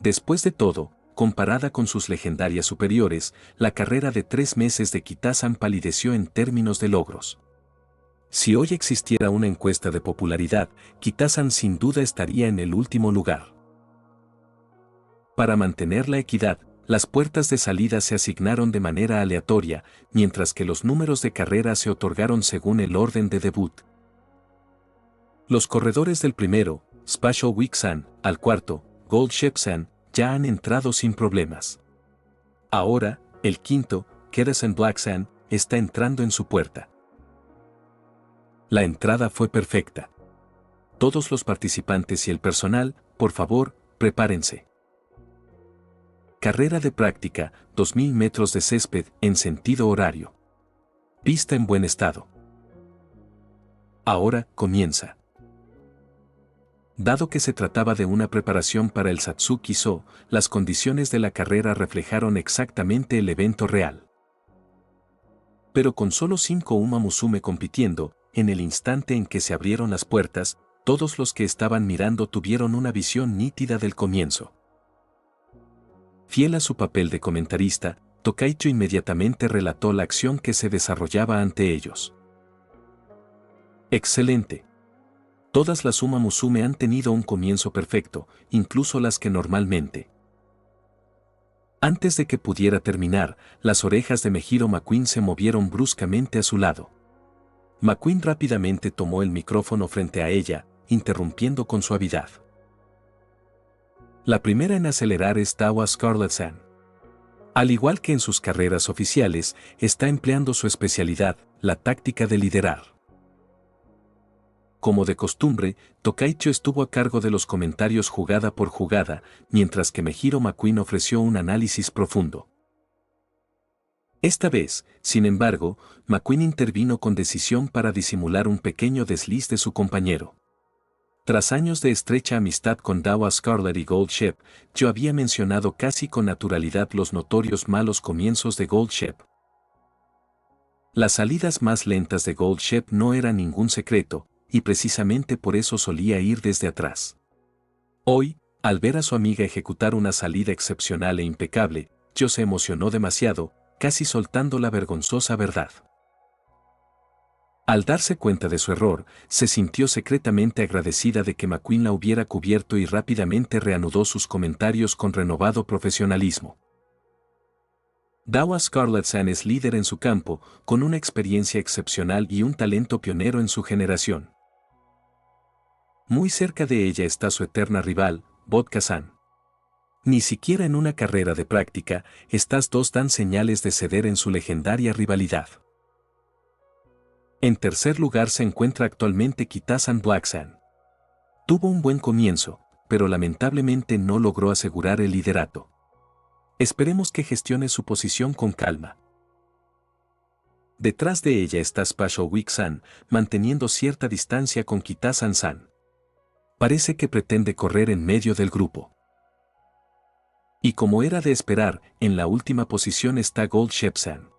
Después de todo, comparada con sus legendarias superiores, la carrera de 3 meses de Kita-san palideció en términos de logros. Si hoy existiera una encuesta de popularidad, Kita-san sin duda estaría en el último lugar. Para mantener la equidad, las puertas de salida se asignaron de manera aleatoria, mientras que los números de carrera se otorgaron según el orden de debut. Los corredores del primero, Special Week-san, al cuarto, Gold Ship-san, ya han entrado sin problemas. Ahora, el quinto, Keresan Black-san, está entrando en su puerta. La entrada fue perfecta. Todos los participantes y el personal, por favor, prepárense. Carrera de práctica, 2000 metros de césped en sentido horario. Pista en buen estado. Ahora comienza. Dado que se trataba de una preparación para el Satsuki-so, las condiciones de la carrera reflejaron exactamente el evento real. Pero con solo 5 Uma Musume compitiendo, en el instante en que se abrieron las puertas, todos los que estaban mirando tuvieron una visión nítida del comienzo. Fiel a su papel de comentarista, Tokaicho inmediatamente relató la acción que se desarrollaba ante ellos. Excelente. Todas las Uma Musume han tenido un comienzo perfecto, incluso las que normalmente. Antes de que pudiera terminar, las orejas de Mejiro McQueen se movieron bruscamente a su lado. McQueen rápidamente tomó el micrófono frente a ella, interrumpiendo con suavidad. La primera en acelerar es Dawa Scarlett-san. Al igual que en sus carreras oficiales, está empleando su especialidad, la táctica de liderar. Como de costumbre, Tokaicho estuvo a cargo de los comentarios jugada por jugada, mientras que Mejiro McQueen ofreció un análisis profundo. Esta vez, sin embargo, McQueen intervino con decisión para disimular un pequeño desliz de su compañero. Tras años de estrecha amistad con Dawa Scarlett y Gold Ship, yo había mencionado casi con naturalidad los notorios malos comienzos de Gold Ship. Las salidas más lentas de Gold Ship no eran ningún secreto, y precisamente por eso solía ir desde atrás. Hoy, al ver a su amiga ejecutar una salida excepcional e impecable, yo se emocionó demasiado, casi soltando la vergonzosa verdad. Al darse cuenta de su error, se sintió secretamente agradecida de que McQueen la hubiera cubierto y rápidamente reanudó sus comentarios con renovado profesionalismo. Dawa Scarlett-San es líder en su campo, con una experiencia excepcional y un talento pionero en su generación. Muy cerca de ella está su eterna rival, Vodka-San. Ni siquiera en una carrera de práctica, estas dos dan señales de ceder en su legendaria rivalidad. En tercer lugar se encuentra actualmente Kita-San Black-San. Tuvo un buen comienzo, pero lamentablemente no logró asegurar el liderato. Esperemos que gestione su posición con calma. Detrás de ella está Special Week-San, manteniendo cierta distancia con Kita-San. Parece que pretende correr en medio del grupo. Y como era de esperar, en la última posición está Gold Shep-San.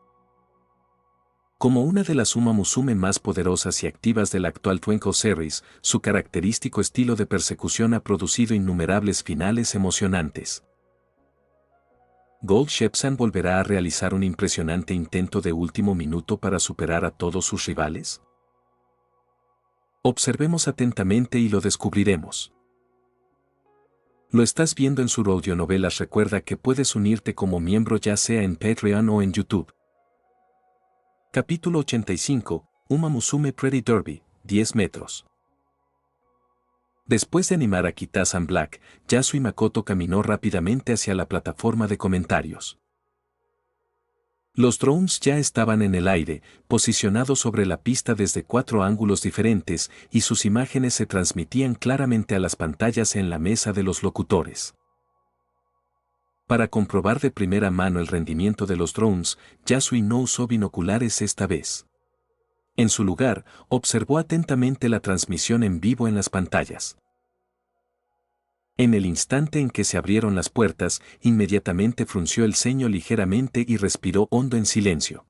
Como una de las Uma Musume más poderosas y activas de la actual Twinkle Series, su característico estilo de persecución ha producido innumerables finales emocionantes. Gold Shep-San volverá a realizar un impresionante intento de último minuto para superar a todos sus rivales. Observemos atentamente y lo descubriremos. Lo estás viendo en su audionovelas. Recuerda que puedes unirte como miembro ya sea en Patreon o en YouTube. Capítulo 85, Uma Musume Pretty Derby, 10 metros. Después de animar a Kita-San Black, Yasui Makoto caminó rápidamente hacia la plataforma de comentarios. Los drones ya estaban en el aire, posicionados sobre la pista desde 4 ángulos diferentes, y sus imágenes se transmitían claramente a las pantallas en la mesa de los locutores. Para comprobar de primera mano el rendimiento de los drones, Yasui no usó binoculares esta vez. En su lugar, observó atentamente la transmisión en vivo en las pantallas. En el instante en que se abrieron las puertas, inmediatamente frunció el ceño ligeramente y respiró hondo en silencio.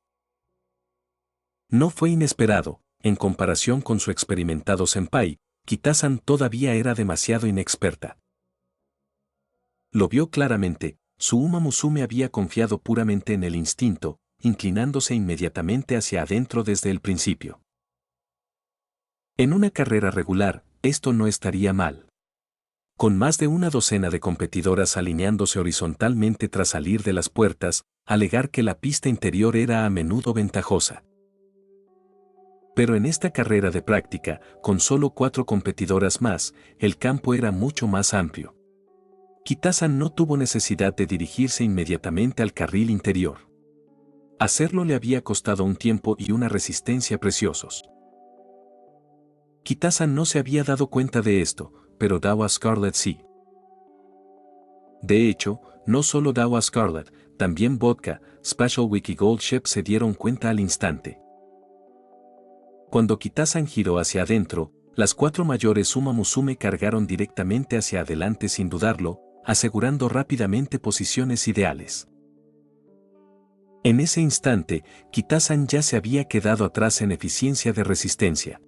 No fue inesperado, en comparación con su experimentado senpai, Kita-San todavía era demasiado inexperta. Lo vio claramente, su Uma Musume había confiado puramente en el instinto, inclinándose inmediatamente hacia adentro desde el principio. En una carrera regular, esto no estaría mal. Con más de una docena de competidoras alineándose horizontalmente tras salir de las puertas, alegar que la pista interior era a menudo ventajosa. Pero en esta carrera de práctica, con solo 4 competidoras más, el campo era mucho más amplio. Kita-San no tuvo necesidad de dirigirse inmediatamente al carril interior. Hacerlo le había costado un tiempo y una resistencia preciosos. Kita-San no se había dado cuenta de esto, pero Dawa Scarlett sí. De hecho, no solo Dawa Scarlett, también Vodka, Special Week y Gold Shep se dieron cuenta al instante. Cuando Kita-San giró hacia adentro, las 4 mayores Uma Musume cargaron directamente hacia adelante sin dudarlo, asegurando rápidamente posiciones ideales. En ese instante, Kita-San ya se había quedado atrás en eficiencia de resistencia.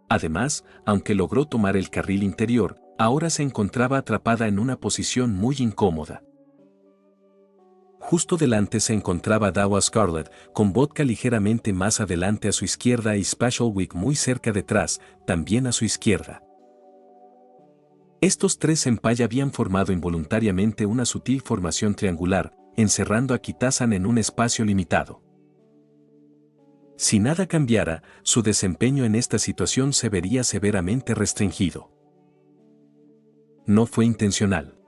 Además, aunque logró tomar el carril interior, ahora se encontraba atrapada en una posición muy incómoda. Justo delante se encontraba Dawa Scarlett, con Vodka ligeramente más adelante a su izquierda y Special Week muy cerca detrás, también a su izquierda. Estos 3 senpai habían formado involuntariamente una sutil formación triangular, encerrando a Kita-San en un espacio limitado. Si nada cambiara, su desempeño en esta situación se vería severamente restringido. No fue intencional.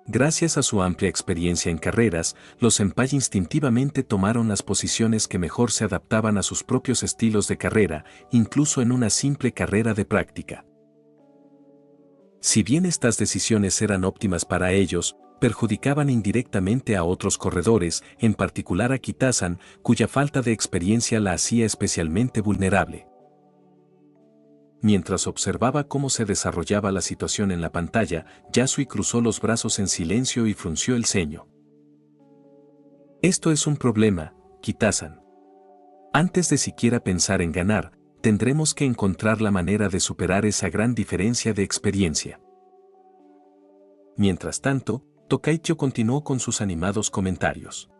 Gracias a su amplia experiencia en carreras, los senpai instintivamente tomaron las posiciones que mejor se adaptaban a sus propios estilos de carrera, incluso en una simple carrera de práctica. Si bien estas decisiones eran óptimas para ellos, perjudicaban indirectamente a otros corredores, en particular a Kita-San, cuya falta de experiencia la hacía especialmente vulnerable. Mientras observaba cómo se desarrollaba la situación en la pantalla, Yasui cruzó los brazos en silencio y frunció el ceño. Esto es un problema, Kita-San. Antes de siquiera pensar en ganar, tendremos que encontrar la manera de superar esa gran diferencia de experiencia. Mientras tanto, Tokaicho continuó con sus animados comentarios.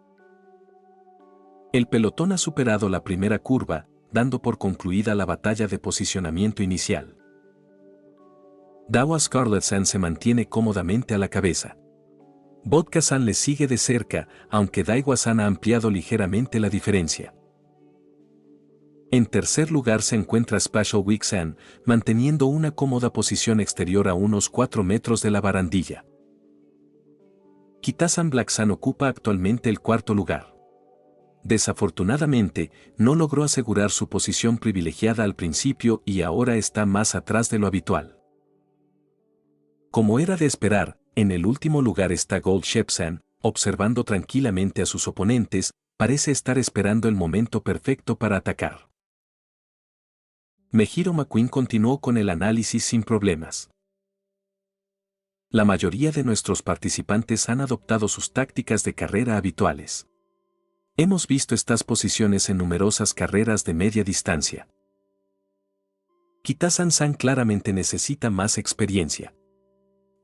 El pelotón ha superado la primera curva, dando por concluida la batalla de posicionamiento inicial. Dawa Scarlett-San se mantiene cómodamente a la cabeza. Vodka-san le sigue de cerca, aunque Daiwa-san ha ampliado ligeramente la diferencia. En tercer lugar se encuentra Special Week-san, manteniendo una cómoda posición exterior a unos 4 metros de la barandilla. Kita-san Black-san ocupa actualmente el cuarto lugar. Desafortunadamente, no logró asegurar su posición privilegiada al principio y ahora está más atrás de lo habitual. Como era de esperar, en el último lugar está Gold Shep-san, observando tranquilamente a sus oponentes, parece estar esperando el momento perfecto para atacar. Mejiro McQueen continuó con el análisis sin problemas. La mayoría de nuestros participantes han adoptado sus tácticas de carrera habituales. Hemos visto estas posiciones en numerosas carreras de media distancia. Kita-san claramente necesita más experiencia.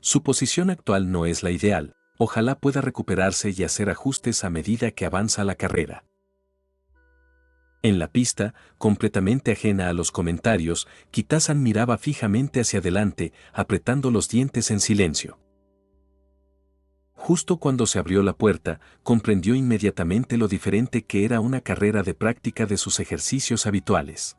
Su posición actual no es la ideal, ojalá pueda recuperarse y hacer ajustes a medida que avanza la carrera. En la pista, completamente ajena a los comentarios, Kita-san miraba fijamente hacia adelante, apretando los dientes en silencio. Justo cuando se abrió la puerta, comprendió inmediatamente lo diferente que era una carrera de práctica de sus ejercicios habituales.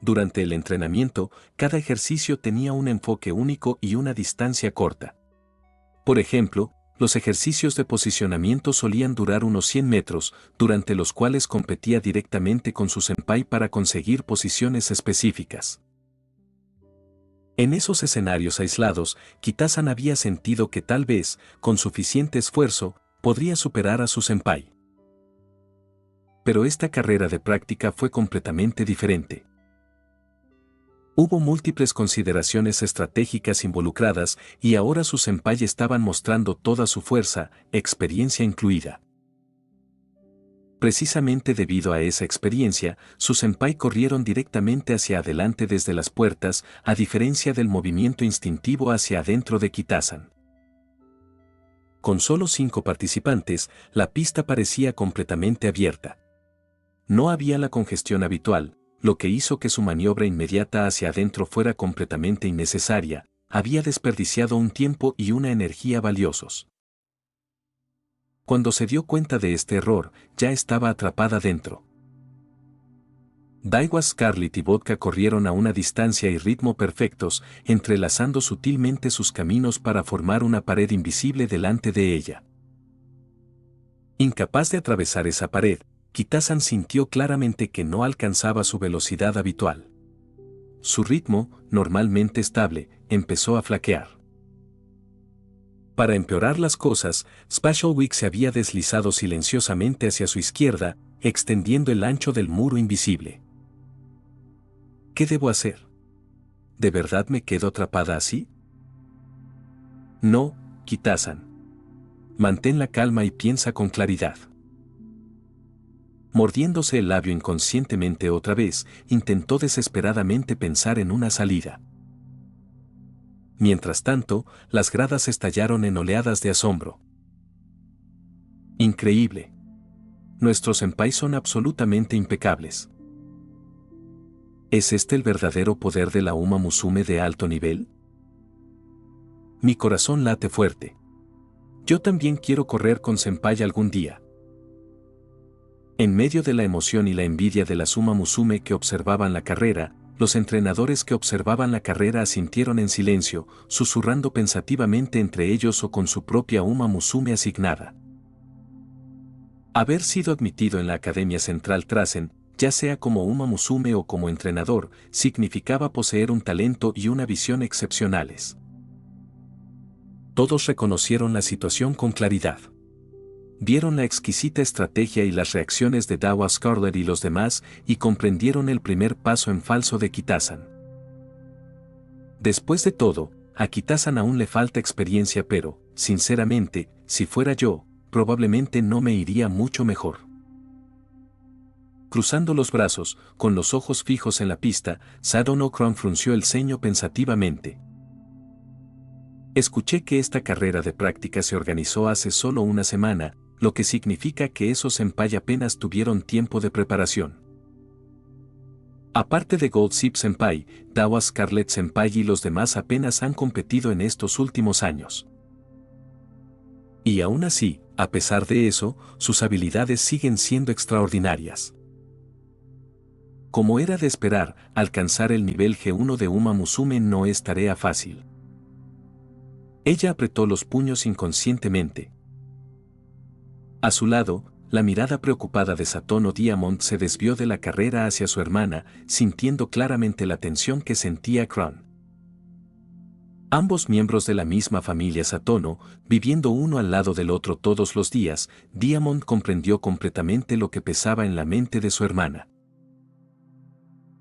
Durante el entrenamiento, cada ejercicio tenía un enfoque único y una distancia corta. Por ejemplo, los ejercicios de posicionamiento solían durar unos 100 metros, durante los cuales competía directamente con su senpai para conseguir posiciones específicas. En esos escenarios aislados, Kita-san había sentido que tal vez, con suficiente esfuerzo, podría superar a su senpai. Pero esta carrera de práctica fue completamente diferente. Hubo múltiples consideraciones estratégicas involucradas y ahora sus senpai estaban mostrando toda su fuerza, experiencia incluida. Precisamente debido a esa experiencia, sus senpai corrieron directamente hacia adelante desde las puertas, a diferencia del movimiento instintivo hacia adentro de Kita-san. Con solo 5 participantes, la pista parecía completamente abierta. No había la congestión habitual, lo que hizo que su maniobra inmediata hacia adentro fuera completamente innecesaria, había desperdiciado un tiempo y una energía valiosos. Cuando se dio cuenta de este error, ya estaba atrapada dentro. Daiwa, Scarlett y Vodka corrieron a una distancia y ritmo perfectos, entrelazando sutilmente sus caminos para formar una pared invisible delante de ella. Incapaz de atravesar esa pared, Kita-san sintió claramente que no alcanzaba su velocidad habitual. Su ritmo, normalmente estable, empezó a flaquear. Para empeorar las cosas, Special Week se había deslizado silenciosamente hacia su izquierda, extendiendo el ancho del muro invisible. ¿Qué debo hacer? ¿De verdad me quedo atrapada así? No, Kita-san. Mantén la calma y piensa con claridad. Mordiéndose el labio inconscientemente otra vez, intentó desesperadamente pensar en una salida. Mientras tanto, las gradas estallaron en oleadas de asombro. Increíble. Nuestros senpai son absolutamente impecables. ¿Es este el verdadero poder de la Uma Musume de alto nivel? Mi corazón late fuerte. Yo también quiero correr con senpai algún día. En medio de la emoción y la envidia de las Uma Musume que observaban la carrera, los entrenadores que observaban la carrera asintieron en silencio, susurrando pensativamente entre ellos o con su propia Uma Musume asignada. Haber sido admitido en la Academia Central Trasen, ya sea como Uma Musume o como entrenador, significaba poseer un talento y una visión excepcionales. Todos reconocieron la situación con claridad. Vieron la exquisita estrategia y las reacciones de Daiwa, Scarlett y los demás, y comprendieron el primer paso en falso de Kita-san. Después de todo, a Kita-san aún le falta experiencia, pero, sinceramente, si fuera yo, probablemente no me iría mucho mejor. Cruzando los brazos, con los ojos fijos en la pista, Sadon Okron frunció el ceño pensativamente. Escuché que esta carrera de práctica se organizó hace solo una semana, lo que significa que esos senpai apenas tuvieron tiempo de preparación. Aparte de Gold Ship Senpai, Daiwa, Scarlett Senpai y los demás apenas han competido en estos últimos años. Y aún así, a pesar de eso, sus habilidades siguen siendo extraordinarias. Como era de esperar, alcanzar el nivel G1 de Uma Musume no es tarea fácil. Ella apretó los puños inconscientemente. A su lado, la mirada preocupada de Satono Diamond se desvió de la carrera hacia su hermana, sintiendo claramente la tensión que sentía Crown. Ambos miembros de la misma familia Satono, viviendo uno al lado del otro todos los días, Diamond comprendió completamente lo que pesaba en la mente de su hermana.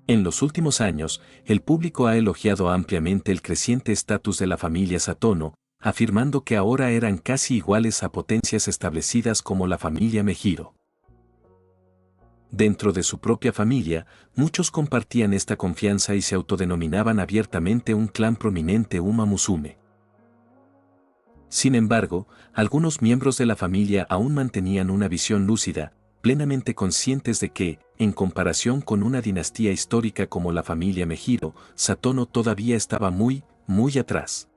En los últimos años, el público ha elogiado ampliamente el creciente estatus de la familia Satono, afirmando que ahora eran casi iguales a potencias establecidas como la familia Mejiro. Dentro de su propia familia, muchos compartían esta confianza y se autodenominaban abiertamente un clan prominente Uma Musume. Sin embargo, algunos miembros de la familia aún mantenían una visión lúcida, plenamente conscientes de que, en comparación con una dinastía histórica como la familia Mejiro, Satono todavía estaba muy atrás.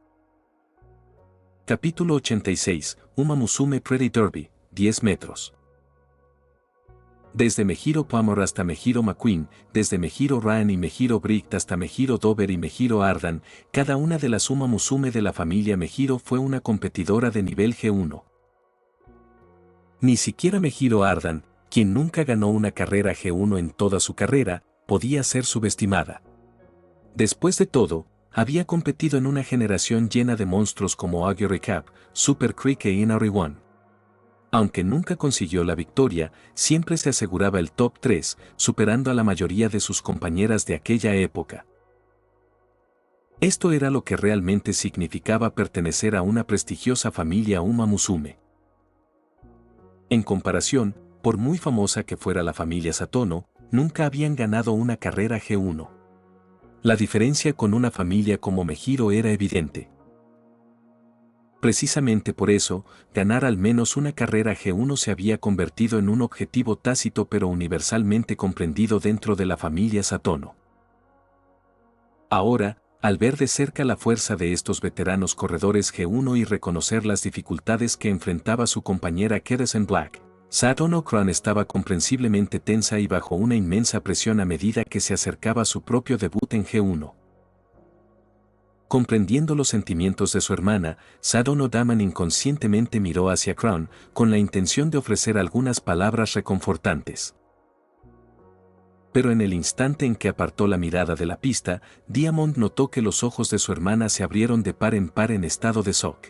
Capítulo 86, Uma Musume Pretty Derby, 10 metros. Desde Mejiro Pamor hasta Mejiro McQueen, desde Mejiro Ryan y Mejiro Bright hasta Mejiro Dover y Mejiro Ardan, cada una de las Uma Musume de la familia Mejiro fue una competidora de nivel G1. Ni siquiera Mejiro Ardan, quien nunca ganó una carrera G1 en toda su carrera, podía ser subestimada. Después de todo, había competido en una generación llena de monstruos como Augury Cap, Super Creek e Inari One. Aunque nunca consiguió la victoria, siempre se aseguraba el top 3, superando a la mayoría de sus compañeras de aquella época. Esto era lo que realmente significaba pertenecer a una prestigiosa familia Uma Musume. En comparación, por muy famosa que fuera la familia Satono, nunca habían ganado una carrera G1. La diferencia con una familia como Mejiro era evidente. Precisamente por eso, ganar al menos una carrera G1 se había convertido en un objetivo tácito pero universalmente comprendido dentro de la familia Satono. Ahora, al ver de cerca la fuerza de estos veteranos corredores G1 y reconocer las dificultades que enfrentaba su compañera Kedesen Black, Satono Crown estaba comprensiblemente tensa y bajo una inmensa presión a medida que se acercaba a su propio debut en G1. Comprendiendo los sentimientos de su hermana, Satono Daman inconscientemente miró hacia Crown con la intención de ofrecer algunas palabras reconfortantes. Pero en el instante en que apartó la mirada de la pista, Diamond notó que los ojos de su hermana se abrieron de par en estado de shock.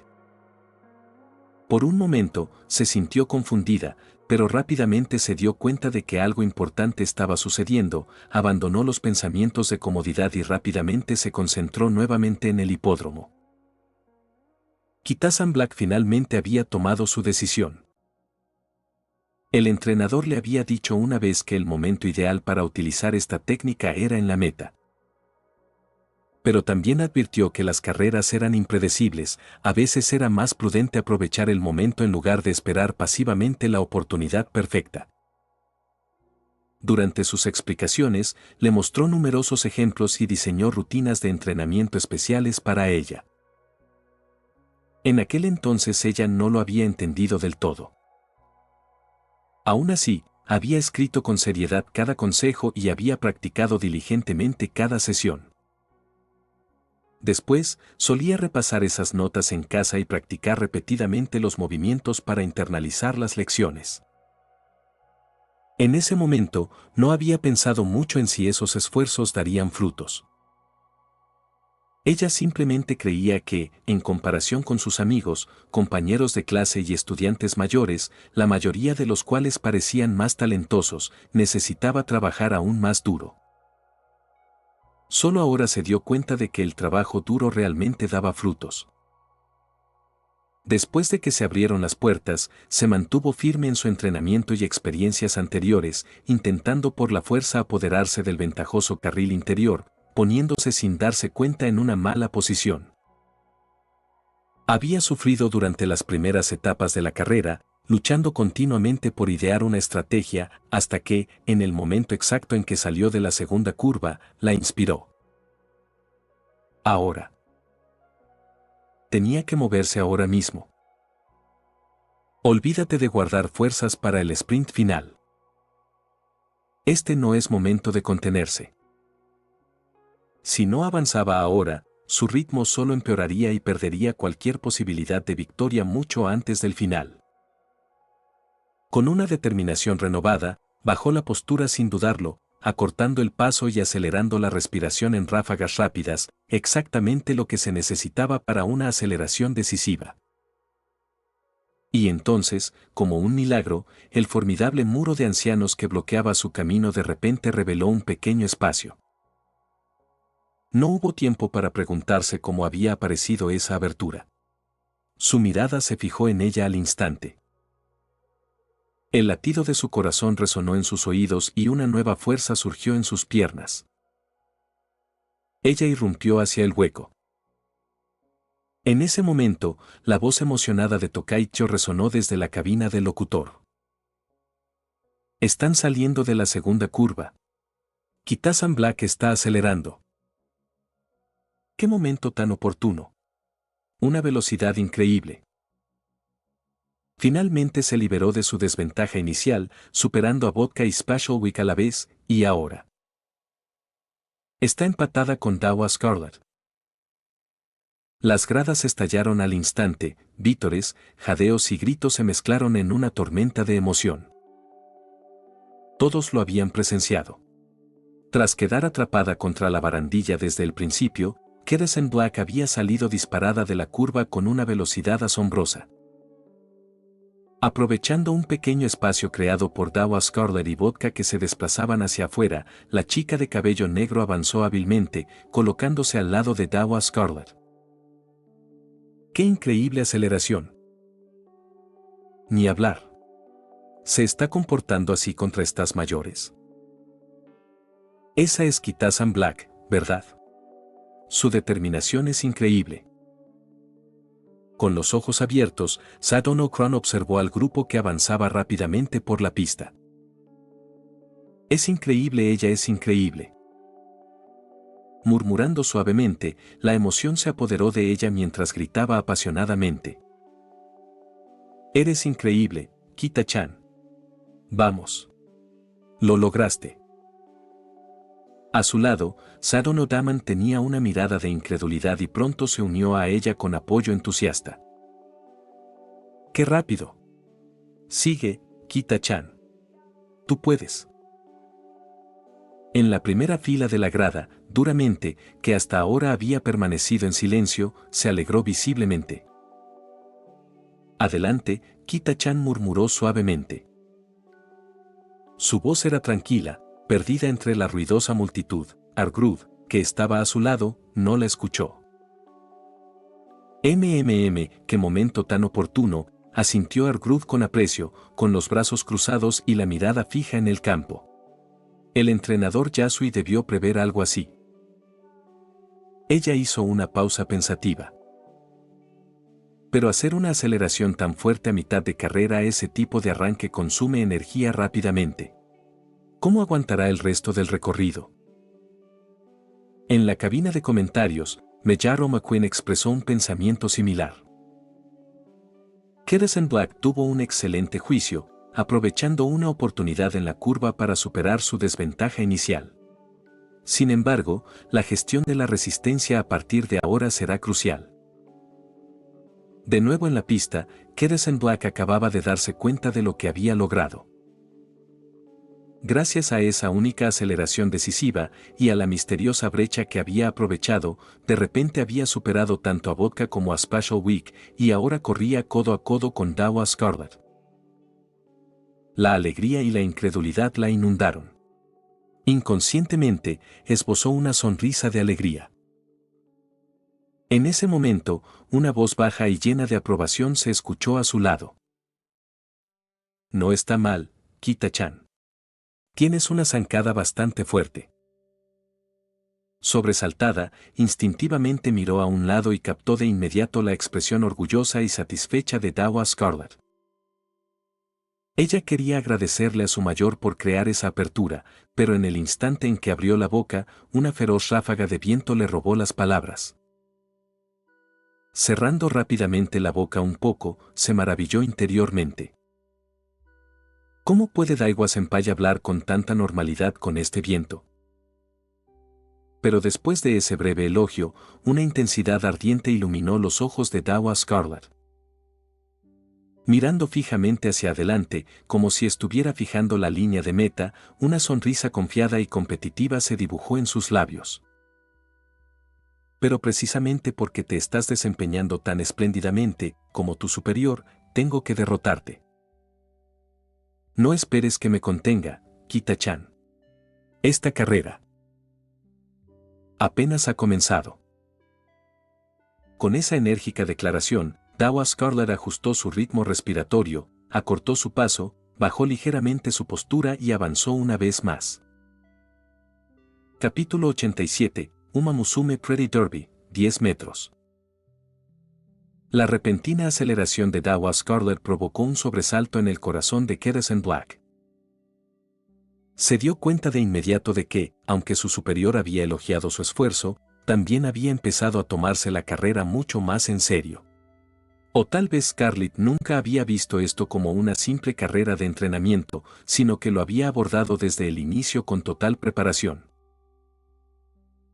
Por un momento, se sintió confundida, pero rápidamente se dio cuenta de que algo importante estaba sucediendo, abandonó los pensamientos de comodidad y rápidamente se concentró nuevamente en el hipódromo. Kitasan Black finalmente había tomado su decisión. El entrenador le había dicho una vez que el momento ideal para utilizar esta técnica era en la meta. Pero también advirtió que las carreras eran impredecibles, a veces era más prudente aprovechar el momento en lugar de esperar pasivamente la oportunidad perfecta. Durante sus explicaciones, le mostró numerosos ejemplos y diseñó rutinas de entrenamiento especiales para ella. En aquel entonces ella no lo había entendido del todo. Aún así, había escrito con seriedad cada consejo y había practicado diligentemente cada sesión. Después, solía repasar esas notas en casa y practicar repetidamente los movimientos para internalizar las lecciones. En ese momento, no había pensado mucho en si esos esfuerzos darían frutos. Ella simplemente creía que, en comparación con sus amigos, compañeros de clase y estudiantes mayores, la mayoría de los cuales parecían más talentosos, necesitaba trabajar aún más duro. Solo ahora se dio cuenta de que el trabajo duro realmente daba frutos. Después de que se abrieron las puertas, se mantuvo firme en su entrenamiento y experiencias anteriores, intentando por la fuerza apoderarse del ventajoso carril interior, poniéndose sin darse cuenta en una mala posición. Había sufrido durante las primeras etapas de la carrera, luchando continuamente por idear una estrategia, hasta que, en el momento exacto en que salió de la segunda curva, la inspiró. Ahora. Tenía que moverse ahora mismo. Olvídate de guardar fuerzas para el sprint final. Este no es momento de contenerse. Si no avanzaba ahora, su ritmo solo empeoraría y perdería cualquier posibilidad de victoria mucho antes del final. Con una determinación renovada, bajó la postura sin dudarlo, acortando el paso y acelerando la respiración en ráfagas rápidas, exactamente lo que se necesitaba para una aceleración decisiva. Y entonces, como un milagro, el formidable muro de ancianos que bloqueaba su camino de repente reveló un pequeño espacio. No hubo tiempo para preguntarse cómo había aparecido esa abertura. Su mirada se fijó en ella al instante. El latido de su corazón resonó en sus oídos y una nueva fuerza surgió en sus piernas. Ella irrumpió hacia el hueco. En ese momento, la voz emocionada de Tokaicho resonó desde la cabina del locutor. Están saliendo de la segunda curva. Kitasan Black está acelerando. ¡Qué momento tan oportuno! Una velocidad increíble. Finalmente se liberó de su desventaja inicial, superando a Vodka y Special Week a la vez, y ahora está empatada con Dawa Scarlet. Las gradas estallaron al instante, vítores, jadeos y gritos se mezclaron en una tormenta de emoción. Todos lo habían presenciado. Tras quedar atrapada contra la barandilla desde el principio, Kitasan Black había salido disparada de la curva con una velocidad asombrosa. Aprovechando un pequeño espacio creado por Dawa Scarlet y Vodka que se desplazaban hacia afuera, la chica de cabello negro avanzó hábilmente, colocándose al lado de Dawa Scarlet. ¡Qué increíble aceleración! Ni hablar. Se está comportando así contra estas mayores. Esa es Kitasan Black, ¿verdad? Su determinación es increíble. Con los ojos abiertos, Satono Kron observó al grupo que avanzaba rápidamente por la pista. Es increíble, ella es increíble. Murmurando suavemente, la emoción se apoderó de ella mientras gritaba apasionadamente. Eres increíble, Kita-chan. Vamos. Lo lograste. A su lado, Satono Daman tenía una mirada de incredulidad y pronto se unió a ella con apoyo entusiasta. ¡Qué rápido! Sigue, Kita-chan. Tú puedes. En la primera fila de la grada, duramente, que hasta ahora había permanecido en silencio, se alegró visiblemente. Adelante, Kita-chan murmuró suavemente. Su voz era tranquila, perdida entre la ruidosa multitud. Argrud, que estaba a su lado, no la escuchó. Qué momento tan oportuno, asintió Argrud con aprecio, con los brazos cruzados y la mirada fija en el campo. El entrenador Yasui debió prever algo así. Ella hizo una pausa pensativa. Pero hacer una aceleración tan fuerte a mitad de carrera, ese tipo de arranque consume energía rápidamente. ¿Cómo aguantará el resto del recorrido? En la cabina de comentarios, Meyaro McQueen expresó un pensamiento similar. Kitasan Black tuvo un excelente juicio, aprovechando una oportunidad en la curva para superar su desventaja inicial. Sin embargo, la gestión de la resistencia a partir de ahora será crucial. De nuevo en la pista, Kitasan Black acababa de darse cuenta de lo que había logrado. Gracias a esa única aceleración decisiva y a la misteriosa brecha que había aprovechado, de repente había superado tanto a Vodka como a Special Week y ahora corría codo a codo con Dawa Scarlet. La alegría y la incredulidad la inundaron. Inconscientemente, esbozó una sonrisa de alegría. En ese momento, una voz baja y llena de aprobación se escuchó a su lado. No está mal, Kita-chan. Tienes una zancada bastante fuerte. Sobresaltada, instintivamente miró a un lado y captó de inmediato la expresión orgullosa y satisfecha de Dawa Scarlet. Ella quería agradecerle a su mayor por crear esa apertura, pero en el instante en que abrió la boca, una feroz ráfaga de viento le robó las palabras. Cerrando rápidamente la boca un poco, se maravilló interiormente. ¿Cómo puede Daiwa-senpai hablar con tanta normalidad con este viento? Pero después de ese breve elogio, una intensidad ardiente iluminó los ojos de Daiwa Scarlet. Mirando fijamente hacia adelante, como si estuviera fijando la línea de meta, una sonrisa confiada y competitiva se dibujó en sus labios. Pero precisamente porque te estás desempeñando tan espléndidamente, como tu superior, tengo que derrotarte. No esperes que me contenga, Kita-chan. Esta carrera apenas ha comenzado. Con esa enérgica declaración, Daiwa Scarlet ajustó su ritmo respiratorio, acortó su paso, bajó ligeramente su postura y avanzó una vez más. Capítulo 87, Uma Musume Pretty Derby, 10 metros. La repentina aceleración de Daiwa Scarlet provocó un sobresalto en el corazón de Keresan Black. Se dio cuenta de inmediato de que, aunque su superior había elogiado su esfuerzo, también había empezado a tomarse la carrera mucho más en serio. O tal vez Scarlett nunca había visto esto como una simple carrera de entrenamiento, sino que lo había abordado desde el inicio con total preparación.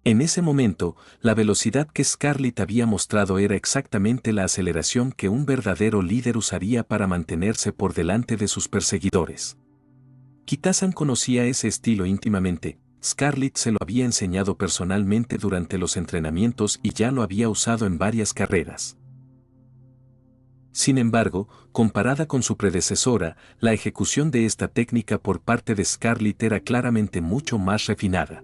En ese momento, la velocidad que Scarlett había mostrado era exactamente la aceleración que un verdadero líder usaría para mantenerse por delante de sus perseguidores. Kita-san conocía ese estilo íntimamente, Scarlett se lo había enseñado personalmente durante los entrenamientos y ya lo había usado en varias carreras. Sin embargo, comparada con su predecesora, la ejecución de esta técnica por parte de Scarlett era claramente mucho más refinada.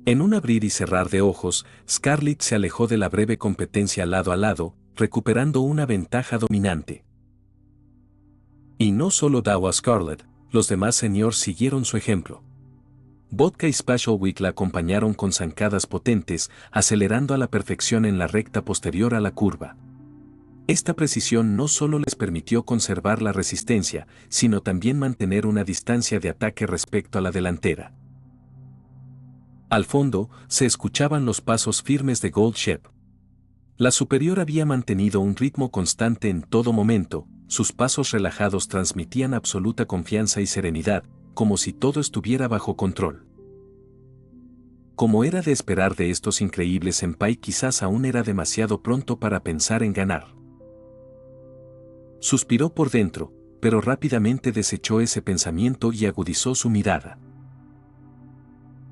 En un abrir y cerrar de ojos, Scarlett se alejó de la breve competencia lado a lado, recuperando una ventaja dominante. Y no solo Daiwa Scarlet, los demás seniors siguieron su ejemplo. Vodka y Special Week la acompañaron con zancadas potentes, acelerando a la perfección en la recta posterior a la curva. Esta precisión no solo les permitió conservar la resistencia, sino también mantener una distancia de ataque respecto a la delantera. Al fondo, se escuchaban los pasos firmes de Gold Shep. La superior había mantenido un ritmo constante en todo momento, sus pasos relajados transmitían absoluta confianza y serenidad, como si todo estuviera bajo control. Como era de esperar de estos increíbles senpai, quizás aún era demasiado pronto para pensar en ganar. Suspiró por dentro, pero rápidamente desechó ese pensamiento y agudizó su mirada.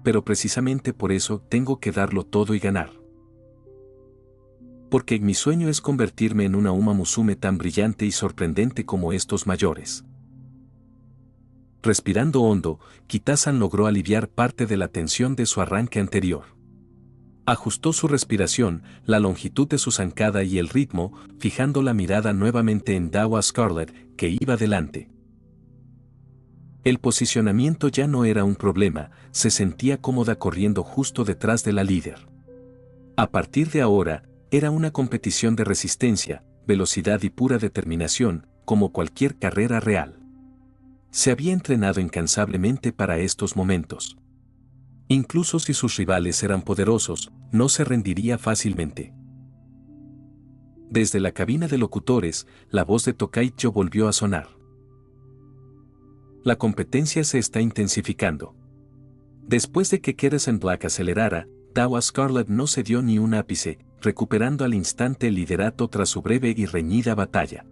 Pero precisamente por eso tengo que darlo todo y ganar. Porque mi sueño es convertirme en una Uma Musume tan brillante y sorprendente como estos mayores. Respirando hondo, Kita-san logró aliviar parte de la tensión de su arranque anterior. Ajustó su respiración, la longitud de su zancada y el ritmo, fijando la mirada nuevamente en Daiwa Scarlet, que iba delante. El posicionamiento ya no era un problema, se sentía cómoda corriendo justo detrás de la líder. A partir de ahora, era una competición de resistencia, velocidad y pura determinación, como cualquier carrera real. Se había entrenado incansablemente para estos momentos. Incluso si sus rivales eran poderosos, no se rendiría fácilmente. Desde la cabina de locutores, la voz de Tokaicho volvió a sonar. La competencia se está intensificando. Después de que Keresan Black acelerara, Daiwa Scarlet no cedió ni un ápice, recuperando al instante el liderato tras su breve y reñida batalla.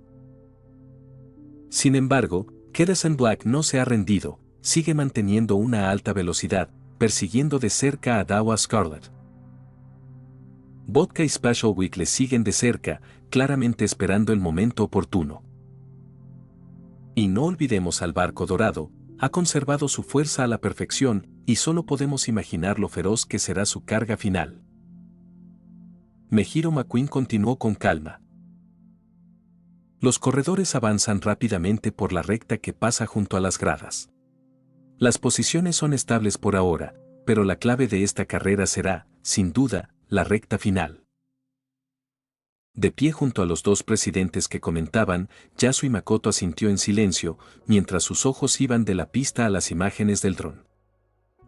Sin embargo, Keresan Black no se ha rendido, sigue manteniendo una alta velocidad, persiguiendo de cerca a Daiwa Scarlet. Vodka y Special Week le siguen de cerca, claramente esperando el momento oportuno. Y no olvidemos al barco dorado, ha conservado su fuerza a la perfección, y solo podemos imaginar lo feroz que será su carga final. Mejiro McQueen continuó con calma. Los corredores avanzan rápidamente por la recta que pasa junto a las gradas. Las posiciones son estables por ahora, pero la clave de esta carrera será, sin duda, la recta final. De pie junto a los dos presidentes que comentaban, Yasu y Makoto asintió en silencio, mientras sus ojos iban de la pista a las imágenes del dron.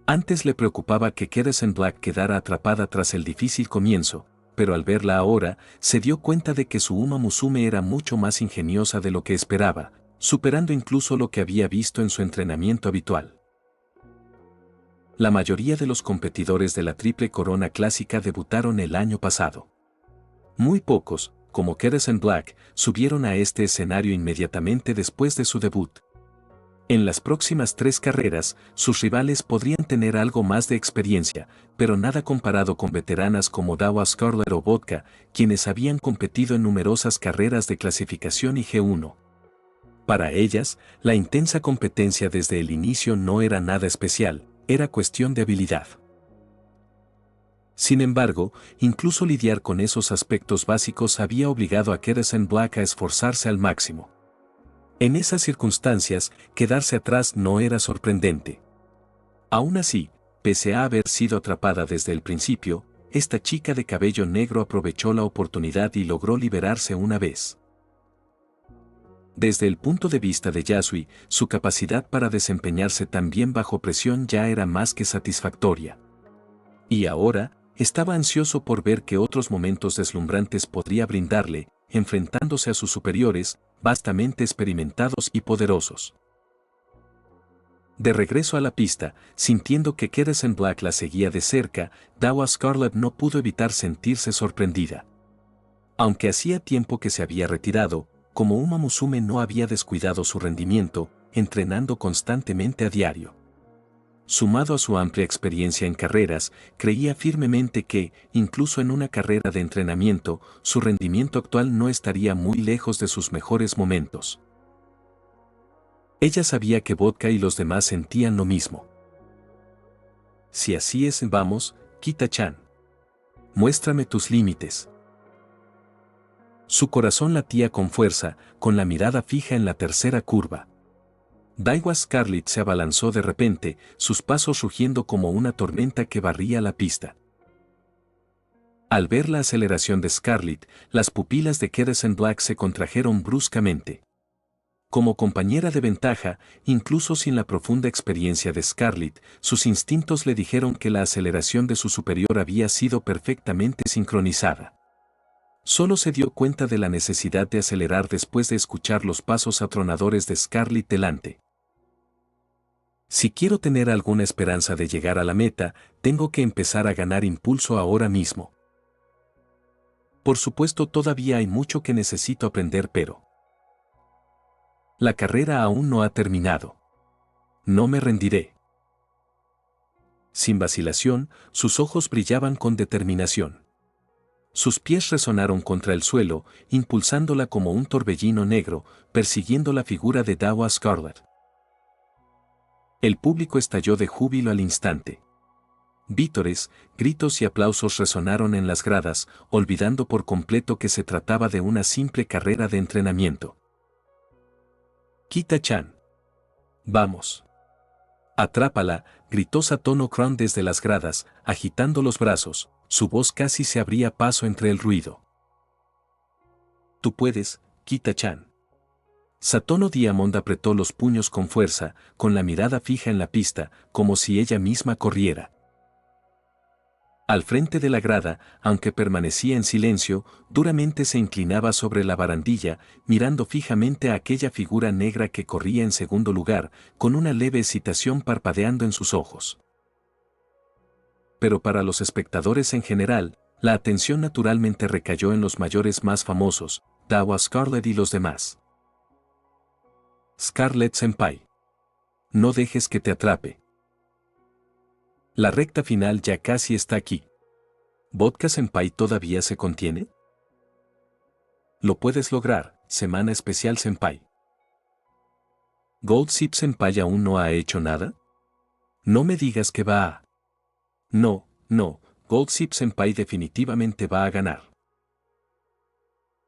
Antes le preocupaba que Keresan Black quedara atrapada tras el difícil comienzo, pero al verla ahora, se dio cuenta de que su Uma Musume era mucho más ingeniosa de lo que esperaba, superando incluso lo que había visto en su entrenamiento habitual. La mayoría de los competidores de la Triple Corona Clásica debutaron el año pasado. Muy pocos, como Keresan Black, subieron a este escenario inmediatamente después de su debut. En las próximas 3 carreras, sus rivales podrían tener algo más de experiencia, pero nada comparado con veteranas como Dawa Scarlett o Vodka, quienes habían competido en numerosas carreras de clasificación y G1. Para ellas, la intensa competencia desde el inicio no era nada especial, era cuestión de habilidad. Sin embargo, incluso lidiar con esos aspectos básicos había obligado a Keresan Black a esforzarse al máximo. En esas circunstancias, quedarse atrás no era sorprendente. Aún así, pese a haber sido atrapada desde el principio, esta chica de cabello negro aprovechó la oportunidad y logró liberarse una vez. Desde el punto de vista de Yasui, su capacidad para desempeñarse tan bien bajo presión ya era más que satisfactoria. Y ahora, estaba ansioso por ver qué otros momentos deslumbrantes podría brindarle, enfrentándose a sus superiores, vastamente experimentados y poderosos. De regreso a la pista, sintiendo que Keresan Black la seguía de cerca, Dawa Scarlett no pudo evitar sentirse sorprendida. Aunque hacía tiempo que se había retirado, como Uma Musume no había descuidado su rendimiento, entrenando constantemente a diario. Sumado a su amplia experiencia en carreras, creía firmemente que, incluso en una carrera de entrenamiento, su rendimiento actual no estaría muy lejos de sus mejores momentos. Ella sabía que Vodka y los demás sentían lo mismo. Si así es, vamos, Kita-chan. Muéstrame tus límites. Su corazón latía con fuerza, con la mirada fija en la tercera curva. Dawa Scarlett se abalanzó de repente, sus pasos rugiendo como una tormenta que barría la pista. Al ver la aceleración de Scarlett, las pupilas de Keresan Black se contrajeron bruscamente. Como compañera de ventaja, incluso sin la profunda experiencia de Scarlett, sus instintos le dijeron que la aceleración de su superior había sido perfectamente sincronizada. Solo se dio cuenta de la necesidad de acelerar después de escuchar los pasos atronadores de Scarlett delante. Si quiero tener alguna esperanza de llegar a la meta, tengo que empezar a ganar impulso ahora mismo. Por supuesto, todavía hay mucho que necesito aprender, pero la carrera aún no ha terminado. No me rendiré. Sin vacilación, sus ojos brillaban con determinación. Sus pies resonaron contra el suelo, impulsándola como un torbellino negro, persiguiendo la figura de Dawa Scarlett. El público estalló de júbilo al instante. Vítores, gritos y aplausos resonaron en las gradas, olvidando por completo que se trataba de una simple carrera de entrenamiento. Kita-chan. Vamos. Atrápala, gritó Satono Crown desde las gradas, agitando los brazos, su voz casi se abría paso entre el ruido. Tú puedes, Kita-chan. Satono Diamond apretó los puños con fuerza, con la mirada fija en la pista, como si ella misma corriera. Al frente de la grada, aunque permanecía en silencio, duramente se inclinaba sobre la barandilla, mirando fijamente a aquella figura negra que corría en segundo lugar, con una leve excitación parpadeando en sus ojos. Pero para los espectadores en general, la atención naturalmente recayó en los mayores más famosos, Dawa Scarlett y los demás. Scarlett-senpai. No dejes que te atrape. La recta final ya casi está aquí. ¿Vodka-senpai todavía se contiene? Lo puedes lograr, Semana Especial Senpai. ¿Gold-Zip-senpai aún no ha hecho nada? No me digas que va a... No, Gold-Zip-senpai definitivamente va a ganar.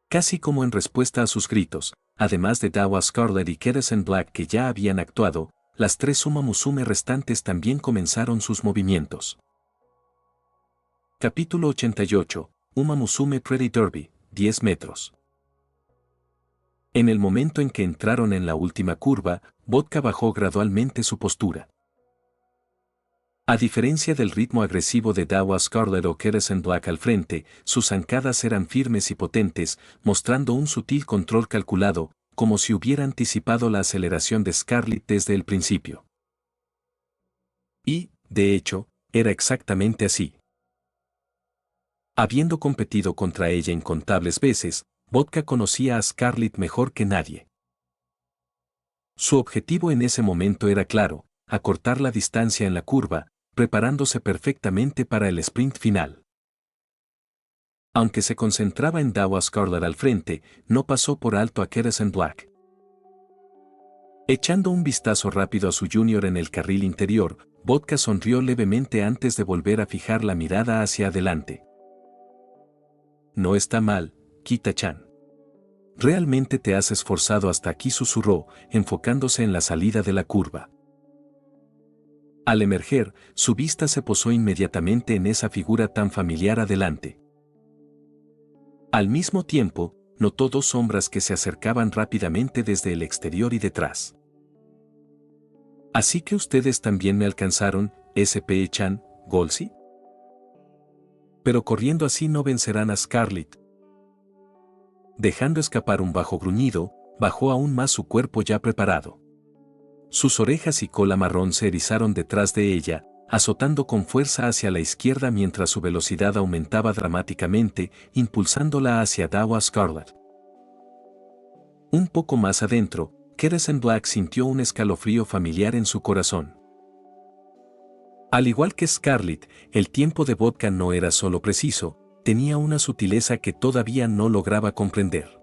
Casi como en respuesta a sus gritos, además de Dawa Scarlett y Keresan Black que ya habían actuado, las 3 Uma Musume restantes también comenzaron sus movimientos. Capítulo 88, Uma Musume Pretty Derby, 10 metros. En el momento en que entraron en la última curva, Vodka bajó gradualmente su postura. A diferencia del ritmo agresivo de Dawa Scarlet o Keresen Black al frente, sus zancadas eran firmes y potentes, mostrando un sutil control calculado, como si hubiera anticipado la aceleración de Scarlet desde el principio. Y, de hecho, era exactamente así. Habiendo competido contra ella incontables veces, Vodka conocía a Scarlet mejor que nadie. Su objetivo en ese momento era claro, acortar la distancia en la curva, preparándose perfectamente para el sprint final. Aunque se concentraba en Dawa Scarlet al frente, no pasó por alto a Keresen Black. Echando un vistazo rápido a su junior en el carril interior, Vodka sonrió levemente antes de volver a fijar la mirada hacia adelante. No está mal, Kita-chan. Realmente te has esforzado hasta aquí, susurró, enfocándose en la salida de la curva. Al emerger, su vista se posó inmediatamente en esa figura tan familiar adelante. Al mismo tiempo, notó dos sombras que se acercaban rápidamente desde el exterior y detrás. Así que ustedes también me alcanzaron, SP-chan, Golsi. Pero corriendo así no vencerán a Scarlet. Dejando escapar un bajo gruñido, bajó aún más su cuerpo ya preparado. Sus orejas y cola marrón se erizaron detrás de ella, azotando con fuerza hacia la izquierda mientras su velocidad aumentaba dramáticamente, impulsándola hacia Dawa Scarlet. Un poco más adentro, Keresen Black sintió un escalofrío familiar en su corazón. Al igual que Scarlet, el tiempo de Vodka no era solo preciso, tenía una sutileza que todavía no lograba comprender.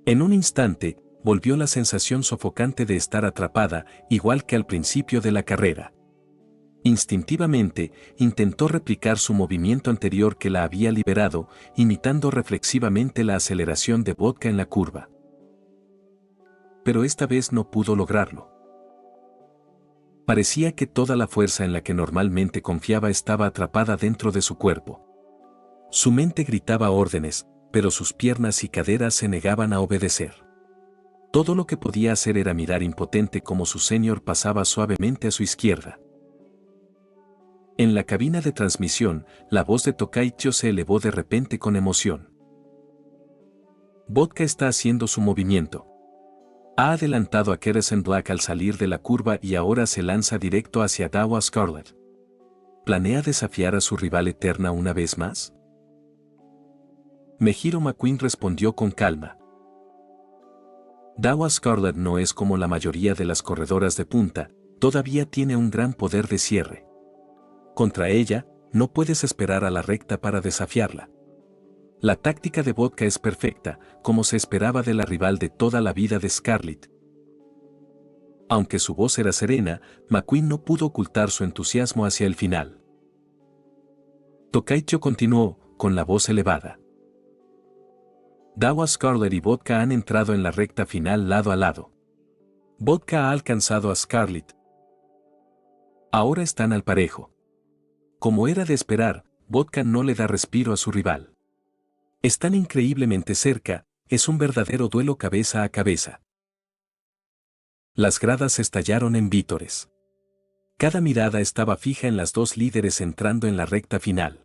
En un instante, volvió la sensación sofocante de estar atrapada, igual que al principio de la carrera. Instintivamente, intentó replicar su movimiento anterior que la había liberado, imitando reflexivamente la aceleración de Vodka en la curva. Pero esta vez no pudo lograrlo. Parecía que toda la fuerza en la que normalmente confiaba estaba atrapada dentro de su cuerpo. Su mente gritaba órdenes, pero sus piernas y caderas se negaban a obedecer. Todo lo que podía hacer era mirar impotente como su senior pasaba suavemente a su izquierda. En la cabina de transmisión, la voz de Tokaicho se elevó de repente con emoción. Vodka está haciendo su movimiento. Ha adelantado a Keresen Black al salir de la curva y ahora se lanza directo hacia Dawa Scarlet. ¿Planea desafiar a su rival eterna una vez más? Mejiro McQueen respondió con calma. Dawa Scarlet no es como la mayoría de las corredoras de punta, todavía tiene un gran poder de cierre. Contra ella, no puedes esperar a la recta para desafiarla. La táctica de Vodka es perfecta, como se esperaba de la rival de toda la vida de Scarlet. Aunque su voz era serena, McQueen no pudo ocultar su entusiasmo hacia el final. Tokaicho continuó, con la voz elevada. Dawa Scarlet y Vodka han entrado en la recta final lado a lado. Vodka ha alcanzado a Scarlet. Ahora están al parejo. Como era de esperar, Vodka no le da respiro a su rival. Están increíblemente cerca, es un verdadero duelo cabeza a cabeza. Las gradas estallaron en vítores. Cada mirada estaba fija en las dos líderes entrando en la recta final.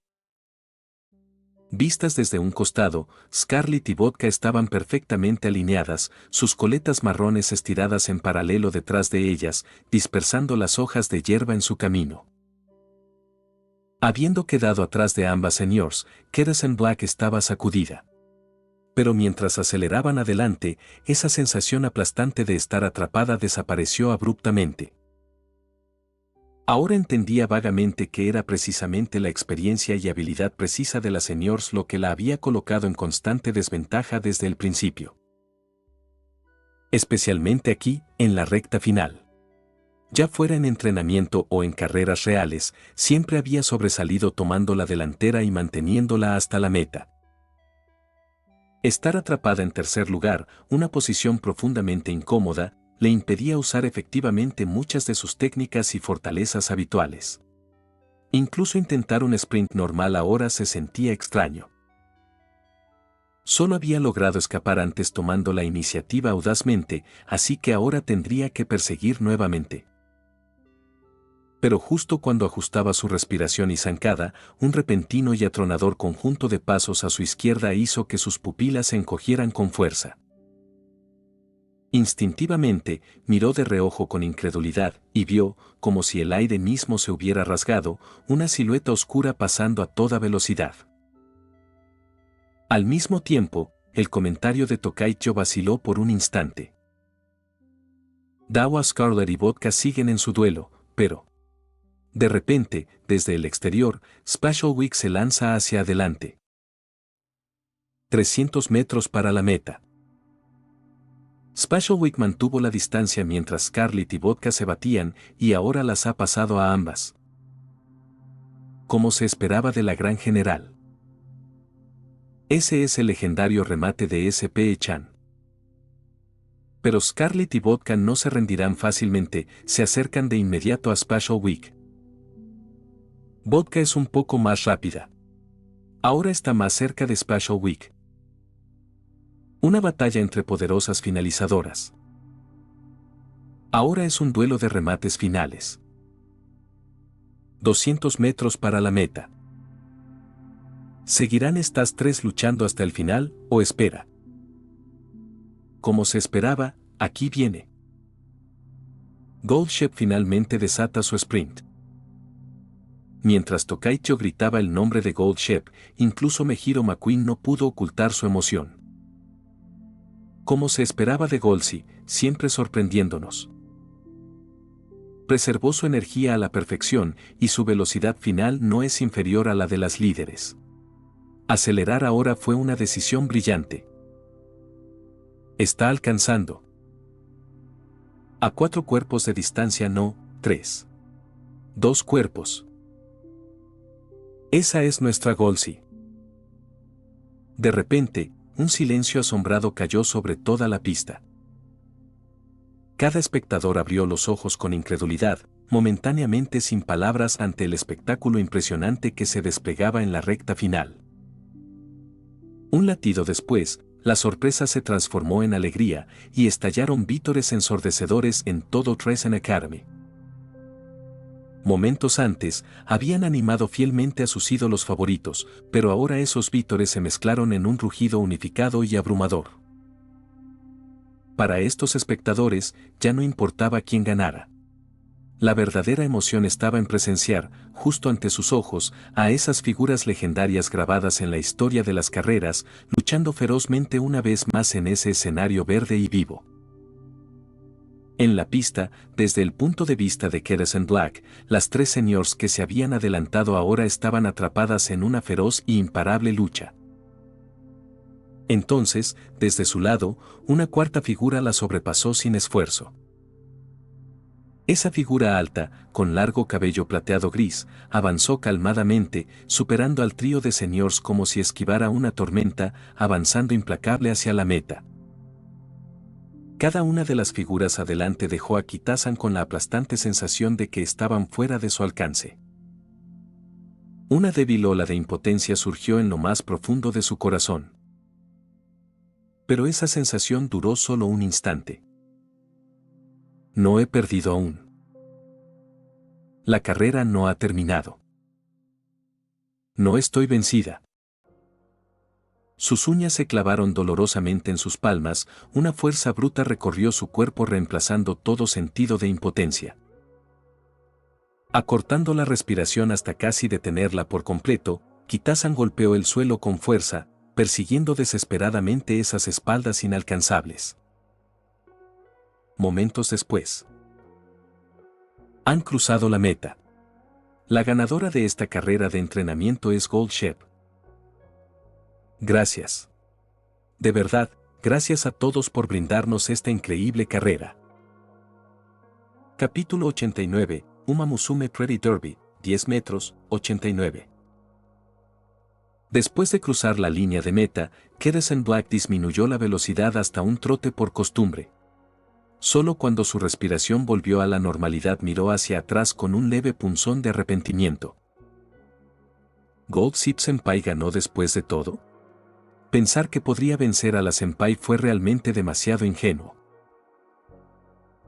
Vistas desde un costado, Scarlet y Vodka estaban perfectamente alineadas, sus coletas marrones estiradas en paralelo detrás de ellas, dispersando las hojas de hierba en su camino. Habiendo quedado atrás de ambas seniors, Keresen Black estaba sacudida. Pero mientras aceleraban adelante, esa sensación aplastante de estar atrapada desapareció abruptamente. Ahora entendía vagamente que era precisamente la experiencia y habilidad precisa de las seniors lo que la había colocado en constante desventaja desde el principio. Especialmente aquí, en la recta final. Ya fuera en entrenamiento o en carreras reales, siempre había sobresalido tomando la delantera y manteniéndola hasta la meta. Estar atrapada en tercer lugar, una posición profundamente incómoda, le impedía usar efectivamente muchas de sus técnicas y fortalezas habituales. Incluso intentar un sprint normal ahora se sentía extraño. Solo había logrado escapar antes tomando la iniciativa audazmente, así que ahora tendría que perseguir nuevamente. Pero justo cuando ajustaba su respiración y zancada, un repentino y atronador conjunto de pasos a su izquierda hizo que sus pupilas se encogieran con fuerza. Instintivamente, miró de reojo con incredulidad y vio, como si el aire mismo se hubiera rasgado, una silueta oscura pasando a toda velocidad. Al mismo tiempo, el comentario de Tokaicho vaciló por un instante. Dawa, Scarlet y Vodka siguen en su duelo, pero... De repente, desde el exterior, Special Week se lanza hacia adelante. 300 metros para la meta. Special Week mantuvo la distancia mientras Scarlet y Vodka se batían y ahora las ha pasado a ambas. Como se esperaba de la gran general. Ese es el legendario remate de S.P.E.Chan. Pero Scarlet y Vodka no se rendirán fácilmente, se acercan de inmediato a Special Week. Vodka es un poco más rápida. Ahora está más cerca de Special Week. Una batalla entre poderosas finalizadoras. Ahora es un duelo de remates finales. 200 metros para la meta. ¿Seguirán estas tres luchando hasta el final, o espera? Como se esperaba, aquí viene. Gold Ship finalmente desata su sprint. Mientras Tokaicho gritaba el nombre de Gold Ship, incluso Mejiro McQueen no pudo ocultar su emoción. Como se esperaba de Golsi, siempre sorprendiéndonos. Preservó su energía a la perfección y su velocidad final no es inferior a la de las líderes. Acelerar ahora fue una decisión brillante. Está alcanzando. A 4 cuerpos de distancia, no 3. 2 cuerpos. Esa es nuestra Golsi. De repente, un silencio asombrado cayó sobre toda la pista. Cada espectador abrió los ojos con incredulidad, momentáneamente sin palabras ante el espectáculo impresionante que se desplegaba en la recta final. Un latido después, la sorpresa se transformó en alegría y estallaron vítores ensordecedores en todo Treason Academy. Momentos antes, habían animado fielmente a sus ídolos favoritos, pero ahora esos vítores se mezclaron en un rugido unificado y abrumador. Para estos espectadores, ya no importaba quién ganara. La verdadera emoción estaba en presenciar, justo ante sus ojos, a esas figuras legendarias grabadas en la historia de las carreras, luchando ferozmente una vez más en ese escenario verde y vivo. En la pista, desde el punto de vista de Keresan Black, las 3 seniors que se habían adelantado ahora estaban atrapadas en una feroz y imparable lucha. Entonces, desde su lado, una cuarta figura la sobrepasó sin esfuerzo. Esa figura alta, con largo cabello plateado gris, avanzó calmadamente, superando al trío de seniors como si esquivara una tormenta, avanzando implacable hacia la meta. Cada una de las figuras adelante dejó a Kitasan con la aplastante sensación de que estaban fuera de su alcance. Una débil ola de impotencia surgió en lo más profundo de su corazón. Pero esa sensación duró solo un instante. No he perdido aún. La carrera no ha terminado. No estoy vencida. Sus uñas se clavaron dolorosamente en sus palmas, una fuerza bruta recorrió su cuerpo reemplazando todo sentido de impotencia. Acortando la respiración hasta casi detenerla por completo, Kitasan golpeó el suelo con fuerza, persiguiendo desesperadamente esas espaldas inalcanzables. Momentos después. Han cruzado la meta. La ganadora de esta carrera de entrenamiento es Gold Ship. Gracias. De verdad, gracias a todos por brindarnos esta increíble carrera. Capítulo 89, Uma Musume Pretty Derby, 10 metros, 89. Después de cruzar la línea de meta, Keresan Black disminuyó la velocidad hasta un trote por costumbre. Solo cuando su respiración volvió a la normalidad miró hacia atrás con un leve punzón de arrepentimiento. ¿Gold Ship Senpai ganó después de todo? Pensar que podría vencer a la Senpai fue realmente demasiado ingenuo.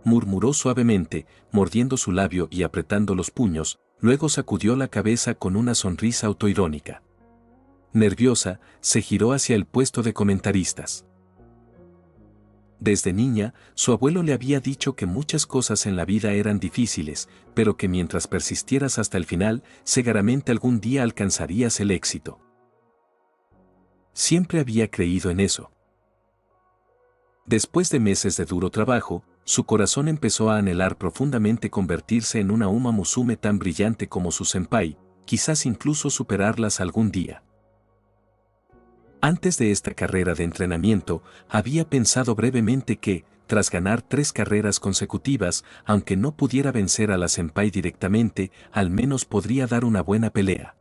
murmuró suavemente, mordiendo su labio y apretando los puños, luego sacudió la cabeza con una sonrisa autoirónica. Nerviosa, se giró hacia el puesto de comentaristas. Desde niña, su abuelo le había dicho que muchas cosas en la vida eran difíciles, pero que mientras persistieras hasta el final, seguramente algún día alcanzarías el éxito. Siempre había creído en eso. Después de meses de duro trabajo, su corazón empezó a anhelar profundamente convertirse en una Uma Musume tan brillante como su senpai, quizás incluso superarlas algún día. Antes de esta carrera de entrenamiento, había pensado brevemente que, tras ganar 3 carreras consecutivas, aunque no pudiera vencer a la senpai directamente, al menos podría dar una buena pelea.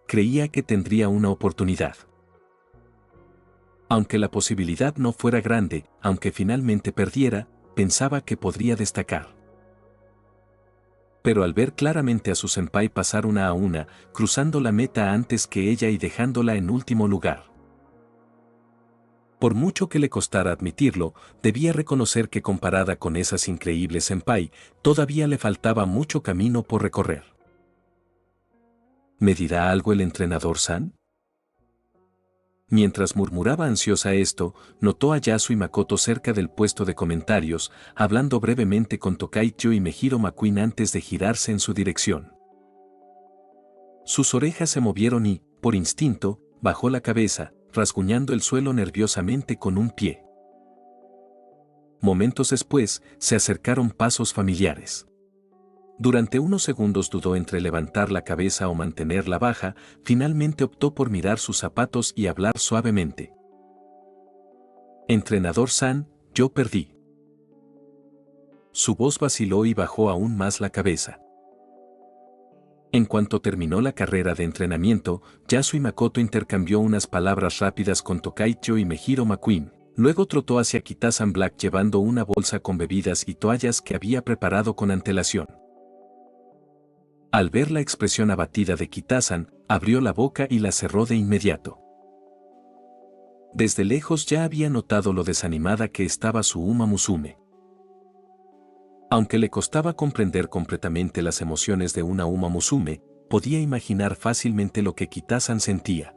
Creía que tendría una oportunidad. Aunque la posibilidad no fuera grande, aunque finalmente perdiera, pensaba que podría destacar. Pero al ver claramente a su senpai pasar una a una, cruzando la meta antes que ella y dejándola en último lugar. Por mucho que le costara admitirlo, debía reconocer que comparada con esas increíbles senpai, todavía le faltaba mucho camino por recorrer. ¿Me dirá algo el entrenador San? Mientras murmuraba ansiosa esto, notó a Yasu y Makoto cerca del puesto de comentarios, hablando brevemente con Tokaicho y Mejiro McQueen antes de girarse en su dirección. Sus orejas se movieron y, por instinto, bajó la cabeza, rasguñando el suelo nerviosamente con un pie. Momentos después, se acercaron pasos familiares. Durante unos segundos dudó entre levantar la cabeza o mantenerla baja, finalmente optó por mirar sus zapatos y hablar suavemente. Entrenador San, yo perdí. Su voz vaciló y bajó aún más la cabeza. En cuanto terminó la carrera de entrenamiento, Yasu y Makoto intercambió unas palabras rápidas con Tokaicho y Mejiro McQueen. Luego trotó hacia Kitasan Black llevando una bolsa con bebidas y toallas que había preparado con antelación. Al ver la expresión abatida de Kitasan, abrió la boca y la cerró de inmediato. Desde lejos ya había notado lo desanimada que estaba su Uma Musume. Aunque le costaba comprender completamente las emociones de una Uma Musume, podía imaginar fácilmente lo que Kitasan sentía.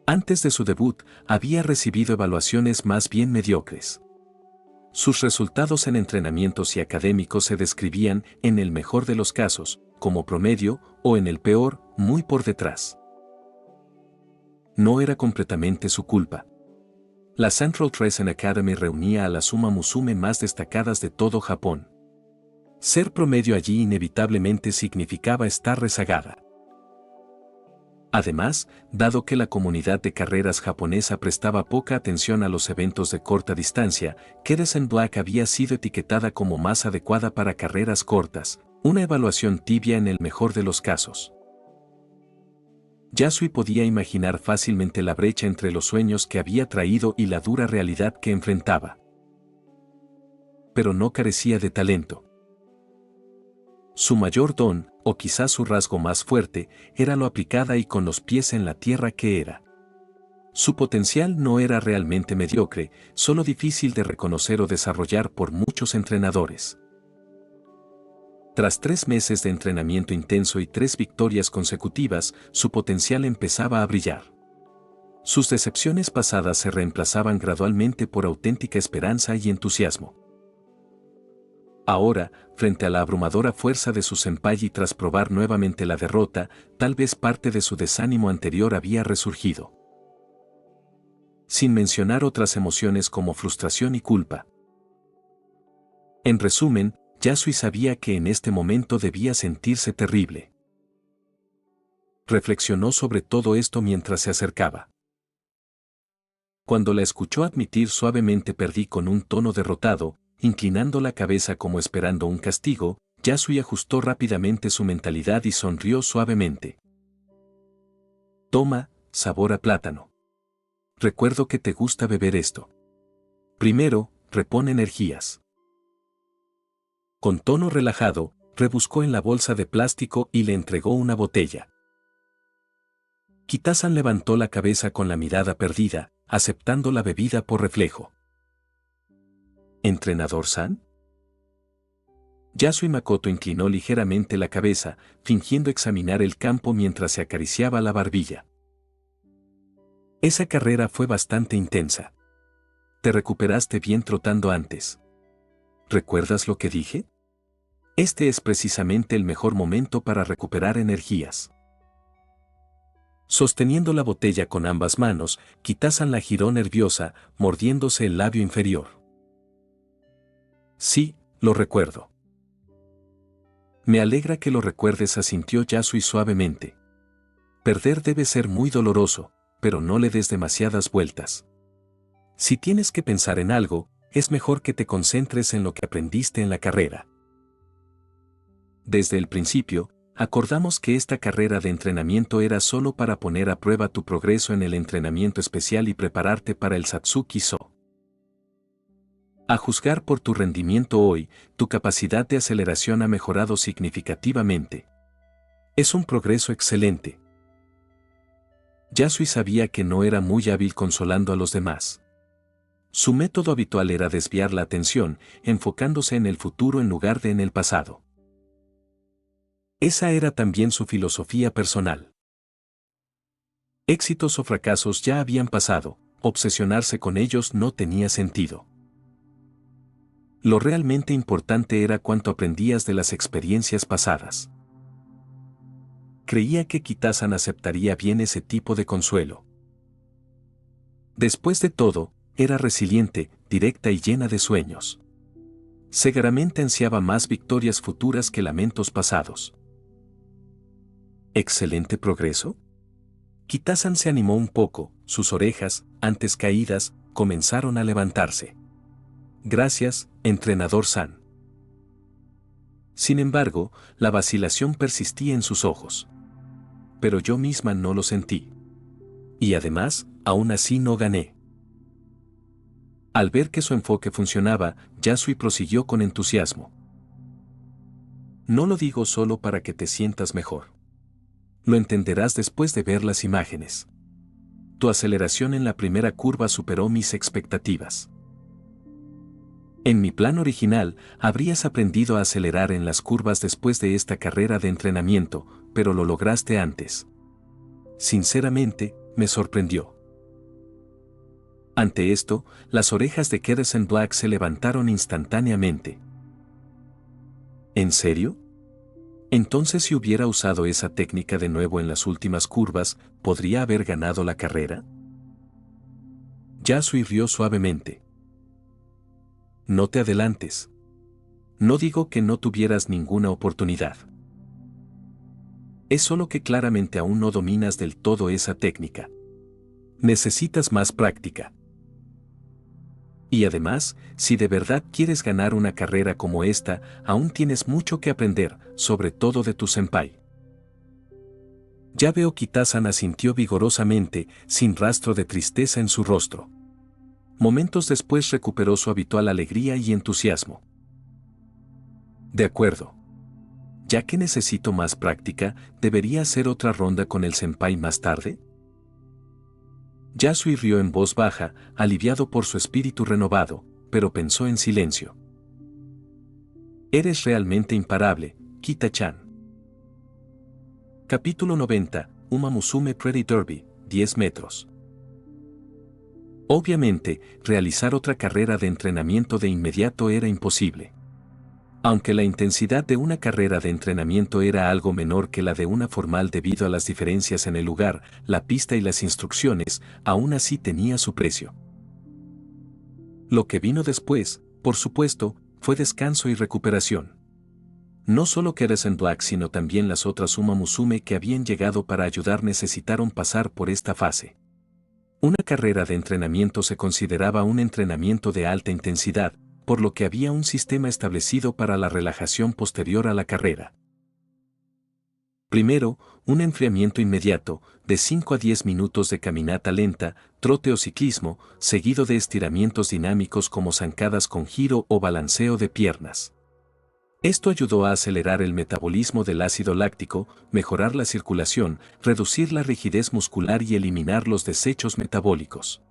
Antes de su debut, había recibido evaluaciones más bien mediocres. Sus resultados en entrenamientos y académicos se describían, en el mejor de los casos, como promedio, o en el peor, muy por detrás. No era completamente su culpa. La Central Treason Academy reunía a las Uma Musume más destacadas de todo Japón. Ser promedio allí inevitablemente significaba estar rezagada. Además, dado que la comunidad de carreras japonesa prestaba poca atención a los eventos de corta distancia, Kitasan Black había sido etiquetada como más adecuada para carreras cortas, una evaluación tibia en el mejor de los casos. Yasui podía imaginar fácilmente la brecha entre los sueños que había traído y la dura realidad que enfrentaba. Pero no carecía de talento. Su mayor don, o quizás su rasgo más fuerte, era lo aplicada y con los pies en la tierra que era. Su potencial no era realmente mediocre, solo difícil de reconocer o desarrollar por muchos entrenadores. Tras 3 meses de entrenamiento intenso y 3 victorias consecutivas, su potencial empezaba a brillar. Sus decepciones pasadas se reemplazaban gradualmente por auténtica esperanza y entusiasmo. Ahora, frente a la abrumadora fuerza de su senpai y tras probar nuevamente la derrota, tal vez parte de su desánimo anterior había resurgido. Sin mencionar otras emociones como frustración y culpa. En resumen, Yasui sabía que en este momento debía sentirse terrible. Reflexionó sobre todo esto mientras se acercaba. Cuando la escuchó admitir suavemente perdí con un tono derrotado, inclinando la cabeza como esperando un castigo, Yasui ajustó rápidamente su mentalidad y sonrió suavemente. Toma, sabor a plátano. Recuerdo que te gusta beber esto. Primero, repone energías. Con tono relajado, rebuscó en la bolsa de plástico y le entregó una botella. Kitasan levantó la cabeza con la mirada perdida, aceptando la bebida por reflejo. ¿Entrenador-san? Yasui Makoto inclinó ligeramente la cabeza, fingiendo examinar el campo mientras se acariciaba la barbilla. Esa carrera fue bastante intensa. Te recuperaste bien trotando antes. ¿Recuerdas lo que dije? Este es precisamente el mejor momento para recuperar energías. Sosteniendo la botella con ambas manos, Kitasan la giró nerviosa, mordiéndose el labio inferior. Sí, lo recuerdo. Me alegra que lo recuerdes, asintió Yasui suavemente. Perder debe ser muy doloroso, pero no le des demasiadas vueltas. Si tienes que pensar en algo, es mejor que te concentres en lo que aprendiste en la carrera. Desde el principio, acordamos que esta carrera de entrenamiento era solo para poner a prueba tu progreso en el entrenamiento especial y prepararte para el Satsuki-so. A juzgar por tu rendimiento hoy, tu capacidad de aceleración ha mejorado significativamente. Es un progreso excelente. Yasui sabía que no era muy hábil consolando a los demás. Su método habitual era desviar la atención, enfocándose en el futuro en lugar de en el pasado. Esa era también su filosofía personal. Éxitos o fracasos ya habían pasado, obsesionarse con ellos no tenía sentido. Lo realmente importante era cuánto aprendías de las experiencias pasadas. Creía que Kitasan aceptaría bien ese tipo de consuelo. Después de todo, era resiliente, directa y llena de sueños. Seguramente ansiaba más victorias futuras que lamentos pasados. ¿Excelente progreso? Kitasan se animó un poco, sus orejas, antes caídas, comenzaron a levantarse. Gracias, entrenador-san. Sin embargo, la vacilación persistía en sus ojos. Pero yo misma no lo sentí. Y además, aún así no gané. Al ver que su enfoque funcionaba, Yasui prosiguió con entusiasmo. No lo digo solo para que te sientas mejor. Lo entenderás después de ver las imágenes. Tu aceleración en la primera curva superó mis expectativas. En mi plan original, habrías aprendido a acelerar en las curvas después de esta carrera de entrenamiento, pero lo lograste antes. Sinceramente, me sorprendió. Ante esto, las orejas de Kedersen Black se levantaron instantáneamente. ¿En serio? Entonces, si hubiera usado esa técnica de nuevo en las últimas curvas, ¿podría haber ganado la carrera? Yasui rió suavemente. No te adelantes. No digo que no tuvieras ninguna oportunidad. Es solo que claramente aún no dominas del todo esa técnica. Necesitas más práctica. Y además, si de verdad quieres ganar una carrera como esta, aún tienes mucho que aprender, sobre todo de tu senpai. Ya veo. Kitasan asintió vigorosamente, sin rastro de tristeza en su rostro. Momentos después recuperó su habitual alegría y entusiasmo. De acuerdo. Ya que necesito más práctica, ¿debería hacer otra ronda con el senpai más tarde? Yasui rió en voz baja, aliviado por su espíritu renovado, pero pensó en silencio. Eres realmente imparable, Kita-chan. Capítulo 90, Uma Musume Pretty Derby, 10 metros. Obviamente, realizar otra carrera de entrenamiento de inmediato era imposible. Aunque la intensidad de una carrera de entrenamiento era algo menor que la de una formal debido a las diferencias en el lugar, la pista y las instrucciones, aún así tenía su precio. Lo que vino después, por supuesto, fue descanso y recuperación. No solo Kedersen Black sino también las otras Uma Musume que habían llegado para ayudar necesitaron pasar por esta fase. Una carrera de entrenamiento se consideraba un entrenamiento de alta intensidad, por lo que había un sistema establecido para la relajación posterior a la carrera. Primero, un enfriamiento inmediato, de 5 a 10 minutos de caminata lenta, trote o ciclismo, seguido de estiramientos dinámicos como zancadas con giro o balanceo de piernas. Esto ayudó a acelerar el metabolismo del ácido láctico, mejorar la circulación, reducir la rigidez muscular y eliminar los desechos metabólicos.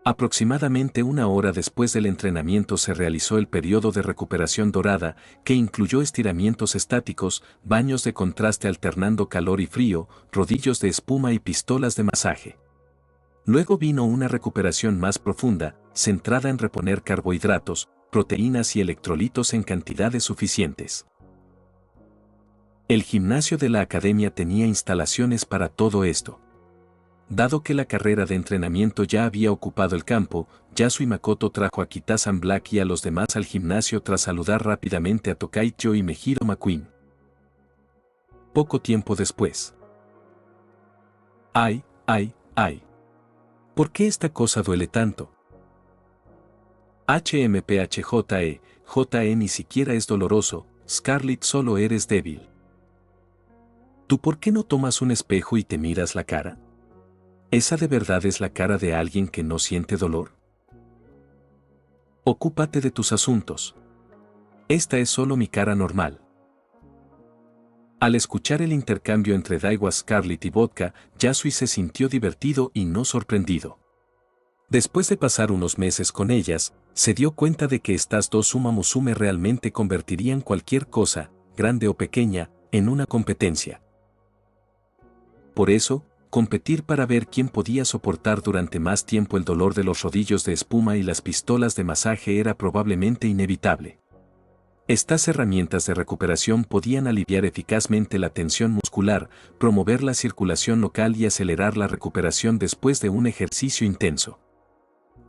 Aproximadamente una hora después del entrenamiento se realizó el periodo de recuperación dorada, que incluyó estiramientos estáticos, baños de contraste alternando calor y frío, rodillos de espuma y pistolas de masaje. Luego vino una recuperación más profunda, centrada en reponer carbohidratos, proteínas y electrolitos en cantidades suficientes. El gimnasio de la academia tenía instalaciones para todo esto. Dado que la carrera de entrenamiento ya había ocupado el campo, Yasui Makoto trajo a Kitasan Black y a los demás al gimnasio tras saludar rápidamente a Tokaicho y Mejiro McQueen. Poco tiempo después. ¡Ay! ¿Por qué esta cosa duele tanto? JE, ni siquiera es doloroso, Scarlett, solo eres débil. ¿Tú por qué no tomas un espejo y te miras la cara? ¿Esa de verdad es la cara de alguien que no siente dolor? Ocúpate de tus asuntos. Esta es solo mi cara normal. Al escuchar el intercambio entre Daiwa, Scarlett y Vodka, Yasui se sintió divertido y no sorprendido. Después de pasar unos meses con ellas, se dio cuenta de que estas dos Uma Musume realmente convertirían cualquier cosa, grande o pequeña, en una competencia. Por eso, competir para ver quién podía soportar durante más tiempo el dolor de los rodillos de espuma y las pistolas de masaje era probablemente inevitable. Estas herramientas de recuperación podían aliviar eficazmente la tensión muscular, promover la circulación local y acelerar la recuperación después de un ejercicio intenso.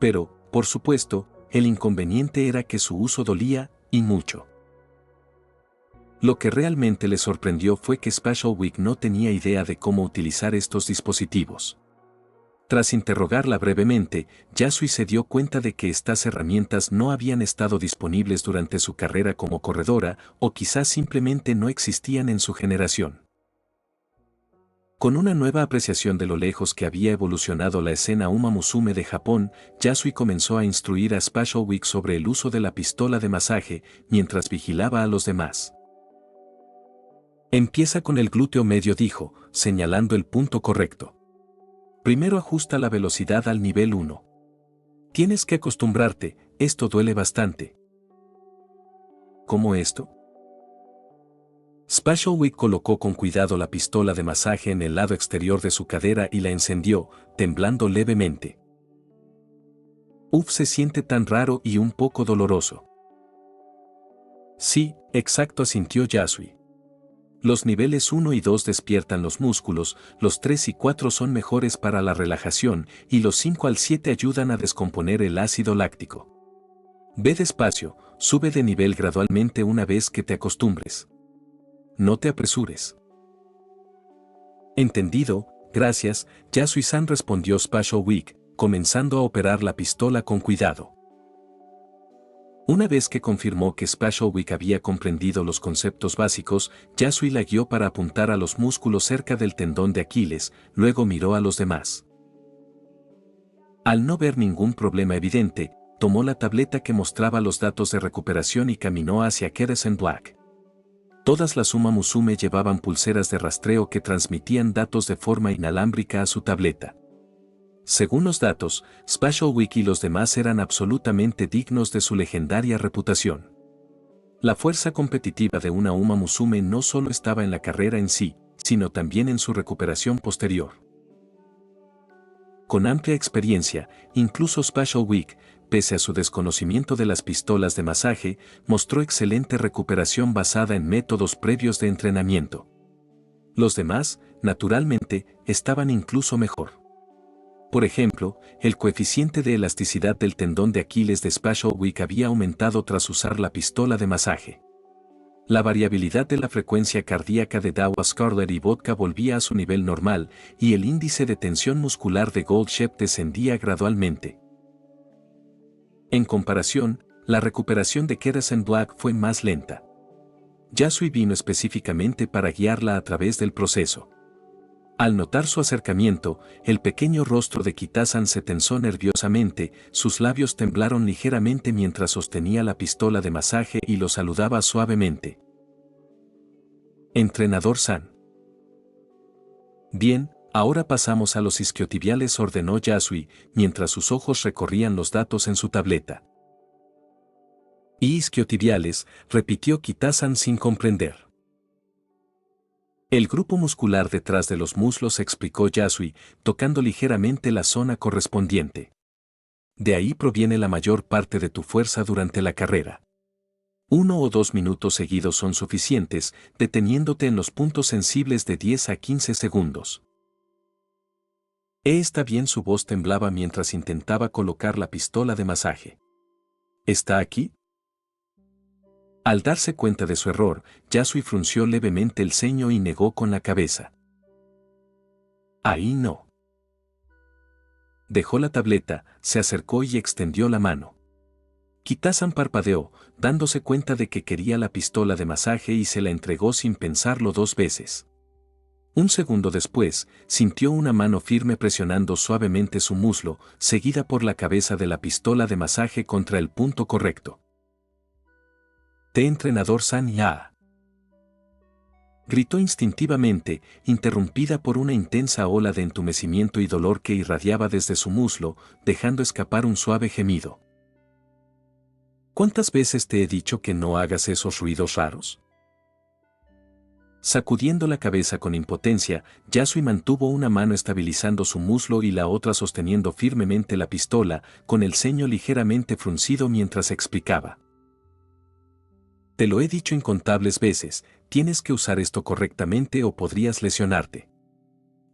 Pero, por supuesto, el inconveniente era que su uso dolía, y mucho. Lo que realmente le sorprendió fue que Special Week no tenía idea de cómo utilizar estos dispositivos. Tras interrogarla brevemente, Yasui se dio cuenta de que estas herramientas no habían estado disponibles durante su carrera como corredora, o quizás simplemente no existían en su generación. Con una nueva apreciación de lo lejos que había evolucionado la escena Uma Musume de Japón, Yasui comenzó a instruir a Special Week sobre el uso de la pistola de masaje, mientras vigilaba a los demás. Empieza con el glúteo medio, dijo, señalando el punto correcto. Primero ajusta la velocidad al nivel 1. Tienes que acostumbrarte, esto duele bastante. ¿Cómo esto? Special Week colocó con cuidado la pistola de masaje en el lado exterior de su cadera y la encendió, temblando levemente. Uf, se siente tan raro y un poco doloroso. Sí, exacto, asintió Yasui. Los niveles 1 y 2 despiertan los músculos, los 3 y 4 son mejores para la relajación y los 5 al 7 ayudan a descomponer el ácido láctico. Ve despacio, sube de nivel gradualmente una vez que te acostumbres. No te apresures. Entendido, gracias, Yasui-san, respondió Special Week, comenzando a operar la pistola con cuidado. Una vez que confirmó que Special Week había comprendido los conceptos básicos, Yasui la guió para apuntar a los músculos cerca del tendón de Aquiles, luego miró a los demás. Al no ver ningún problema evidente, tomó la tableta que mostraba los datos de recuperación y caminó hacia Kitasan Black. Todas las Uma Musume llevaban pulseras de rastreo que transmitían datos de forma inalámbrica a su tableta. Según los datos, Special Week y los demás eran absolutamente dignos de su legendaria reputación. La fuerza competitiva de una Uma Musume no solo estaba en la carrera en sí, sino también en su recuperación posterior. Con amplia experiencia, incluso Special Week, pese a su desconocimiento de las pistolas de masaje, mostró excelente recuperación basada en métodos previos de entrenamiento. Los demás, naturalmente, estaban incluso mejor. Por ejemplo, el coeficiente de elasticidad del tendón de Aquiles de Special Week había aumentado tras usar la pistola de masaje. La variabilidad de la frecuencia cardíaca de Daiwa, Scarlett y Vodka volvía a su nivel normal, y el índice de tensión muscular de Goldshep descendía gradualmente. En comparación, la recuperación de Kitasan Black fue más lenta. Yasui vino específicamente para guiarla a través del proceso. Al notar su acercamiento, el pequeño rostro de Kitasan se tensó nerviosamente, sus labios temblaron ligeramente mientras sostenía la pistola de masaje y lo saludaba suavemente. Entrenador San. Bien, Ahora pasamos a los isquiotibiales, ordenó Yasui, mientras sus ojos recorrían los datos en su tableta. Isquiotibiales, repitió Kitasan sin comprender. El grupo muscular detrás de los muslos, explicó Yasui, tocando ligeramente la zona correspondiente. De ahí proviene la mayor parte de tu fuerza durante la carrera. 1 o 2 minutos seguidos son suficientes, deteniéndote en los puntos sensibles de 10 a 15 segundos. Está bien, su voz temblaba mientras intentaba colocar la pistola de masaje. ¿Está aquí? Al darse cuenta de su error, Yasui frunció levemente el ceño y negó con la cabeza. Ahí no. Dejó la tableta, se acercó y extendió la mano. Kitasan parpadeó, dándose cuenta de que quería la pistola de masaje y se la entregó sin pensarlo 2 veces. Un segundo después, sintió una mano firme presionando suavemente su muslo, seguida por la cabeza de la pistola de masaje contra el punto correcto. Entrenador San Ya. Gritó instintivamente, interrumpida por una intensa ola de entumecimiento y dolor que irradiaba desde su muslo, dejando escapar un suave gemido. ¿Cuántas veces te he dicho que no hagas esos ruidos raros? Sacudiendo la cabeza con impotencia, Yasui mantuvo una mano estabilizando su muslo y la otra sosteniendo firmemente la pistola, con el ceño ligeramente fruncido mientras explicaba. Te lo he dicho incontables veces, tienes que usar esto correctamente o podrías lesionarte.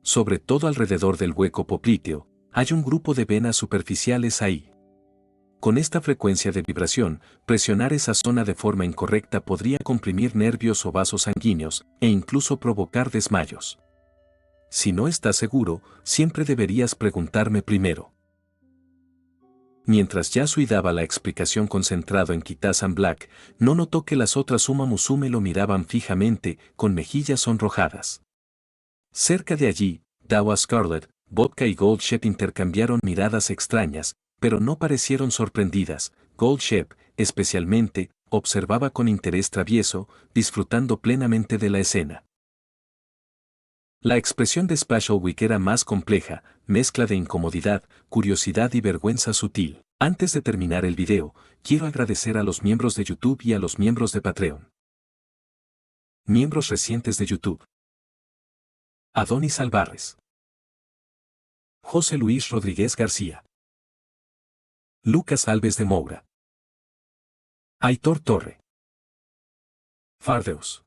Sobre todo alrededor del hueco popliteo, hay un grupo de venas superficiales ahí. Con esta frecuencia de vibración, presionar esa zona de forma incorrecta podría comprimir nervios o vasos sanguíneos, e incluso provocar desmayos. Si no estás seguro, siempre deberías preguntarme primero. Mientras Yasui daba la explicación concentrado en Kitasan Black, no notó que las otras Uma Musume lo miraban fijamente, con mejillas sonrojadas. Cerca de allí, Dawa Scarlet, Vodka y Goldshep intercambiaron miradas extrañas, pero no parecieron sorprendidas. Goldshep, especialmente, observaba con interés travieso, disfrutando plenamente de la escena. La expresión de Special Week era más compleja, mezcla de incomodidad, curiosidad y vergüenza sutil. Antes de terminar el video, quiero agradecer a los miembros de YouTube y a los miembros de Patreon. Miembros recientes de YouTube. Adonis Alvarez. José Luis Rodríguez García. Lucas Alves de Moura. Aitor Torre. Fardeus.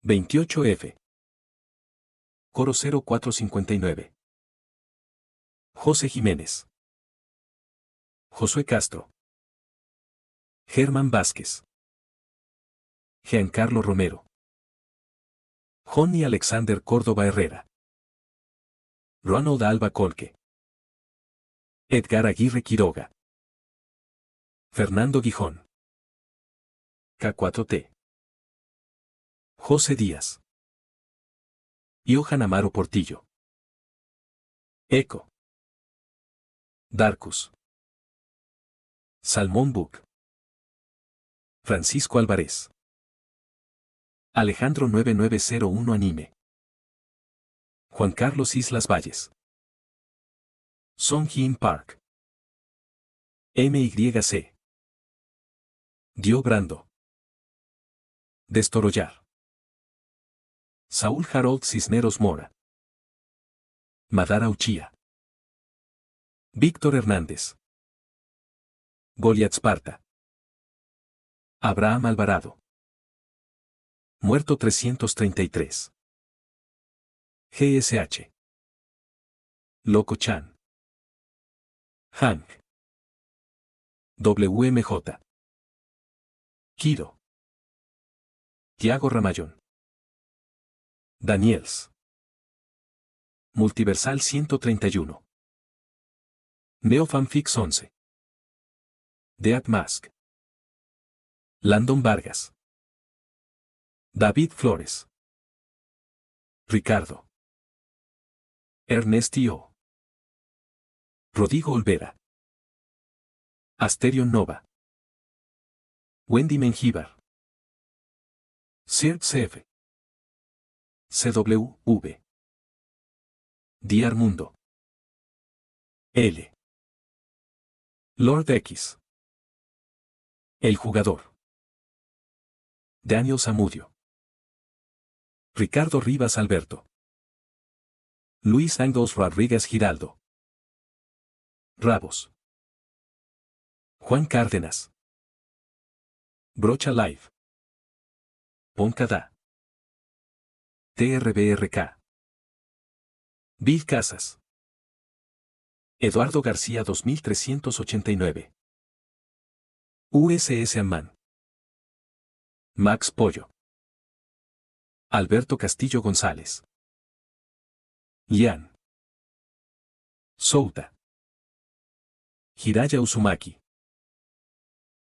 28F. Coro 0459. José Jiménez. Josué Castro. Germán Vázquez. Giancarlo Romero. Johnny Alexander Córdoba Herrera. Ronald Alba Colque. Edgar Aguirre Quiroga. Fernando Gijón. K4T. José Díaz. Johan Amaro Portillo. Eco. Darkus. Salmón Book. Francisco Álvarez. Alejandro 9901 Anime. Juan Carlos Islas Valles. Song Hyun Park. MYC. Dio Brando. Destorollar. Saúl Harold Cisneros Mora. Madara Uchía. Víctor Hernández. Goliath Sparta. Abraham Alvarado. Muerto 333. GSH. Loco Chan. Hank. WMJ. Kiro. Tiago Ramayón. Daniels. Multiversal 131. Neofanfix 11. Dead Mask. Landon Vargas. David Flores. Ricardo. Ernestio. Rodrigo Olvera. Asterion Nova. Wendy Mengíbar. Sirk CF. CWV. Diar Mundo. L. Lord X. El jugador. Daniel Zamudio. Ricardo Rivas Alberto. Luis Angos Rodríguez Giraldo. Rabos. Juan Cárdenas. Brocha Live. Poncada. TRBRK. Bill Casas. Eduardo García 2389. USS Amman. Max Pollo. Alberto Castillo González. Lian. Souta. Hiraya Uzumaki.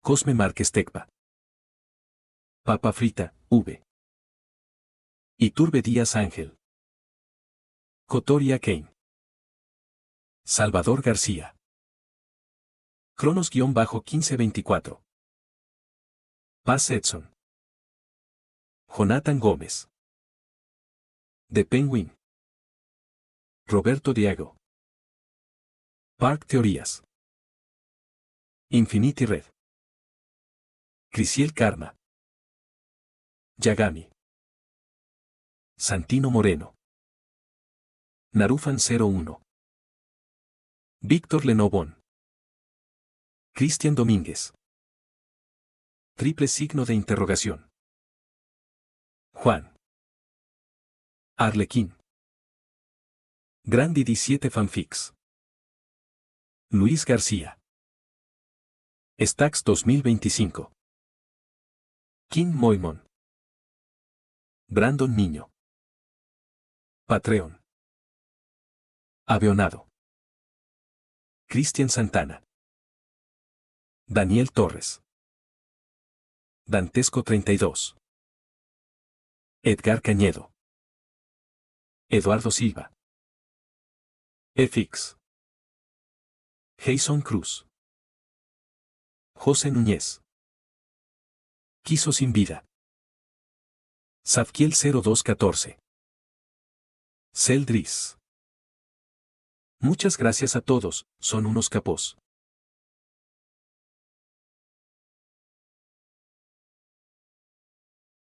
Cosme Márquez Tecpa. Papa Frita, V. Iturbe Díaz Ángel. Cotoria Kane. Salvador García. Cronos-1524. Paz Edson. Jonathan Gómez. The Penguin. Roberto Diego. Park Teorías. Infinity Red. Crisiel Karma. Yagami. Santino Moreno. Narufan 01. Víctor Lenovón. Cristian Domínguez. Triple signo de interrogación. Juan. Arlequín. Grandi 17 Fanfics. Luis García. Stax 2025. Kim Moimon. Brandon Niño. Patreon. Avionado. Cristian Santana. Daniel Torres. Dantesco 32. Edgar Cañedo. Eduardo Silva. FX. Jason Cruz. José Núñez. Quiso sin vida. Zadkiel 0214. Celdris. Muchas gracias a todos, son unos capos.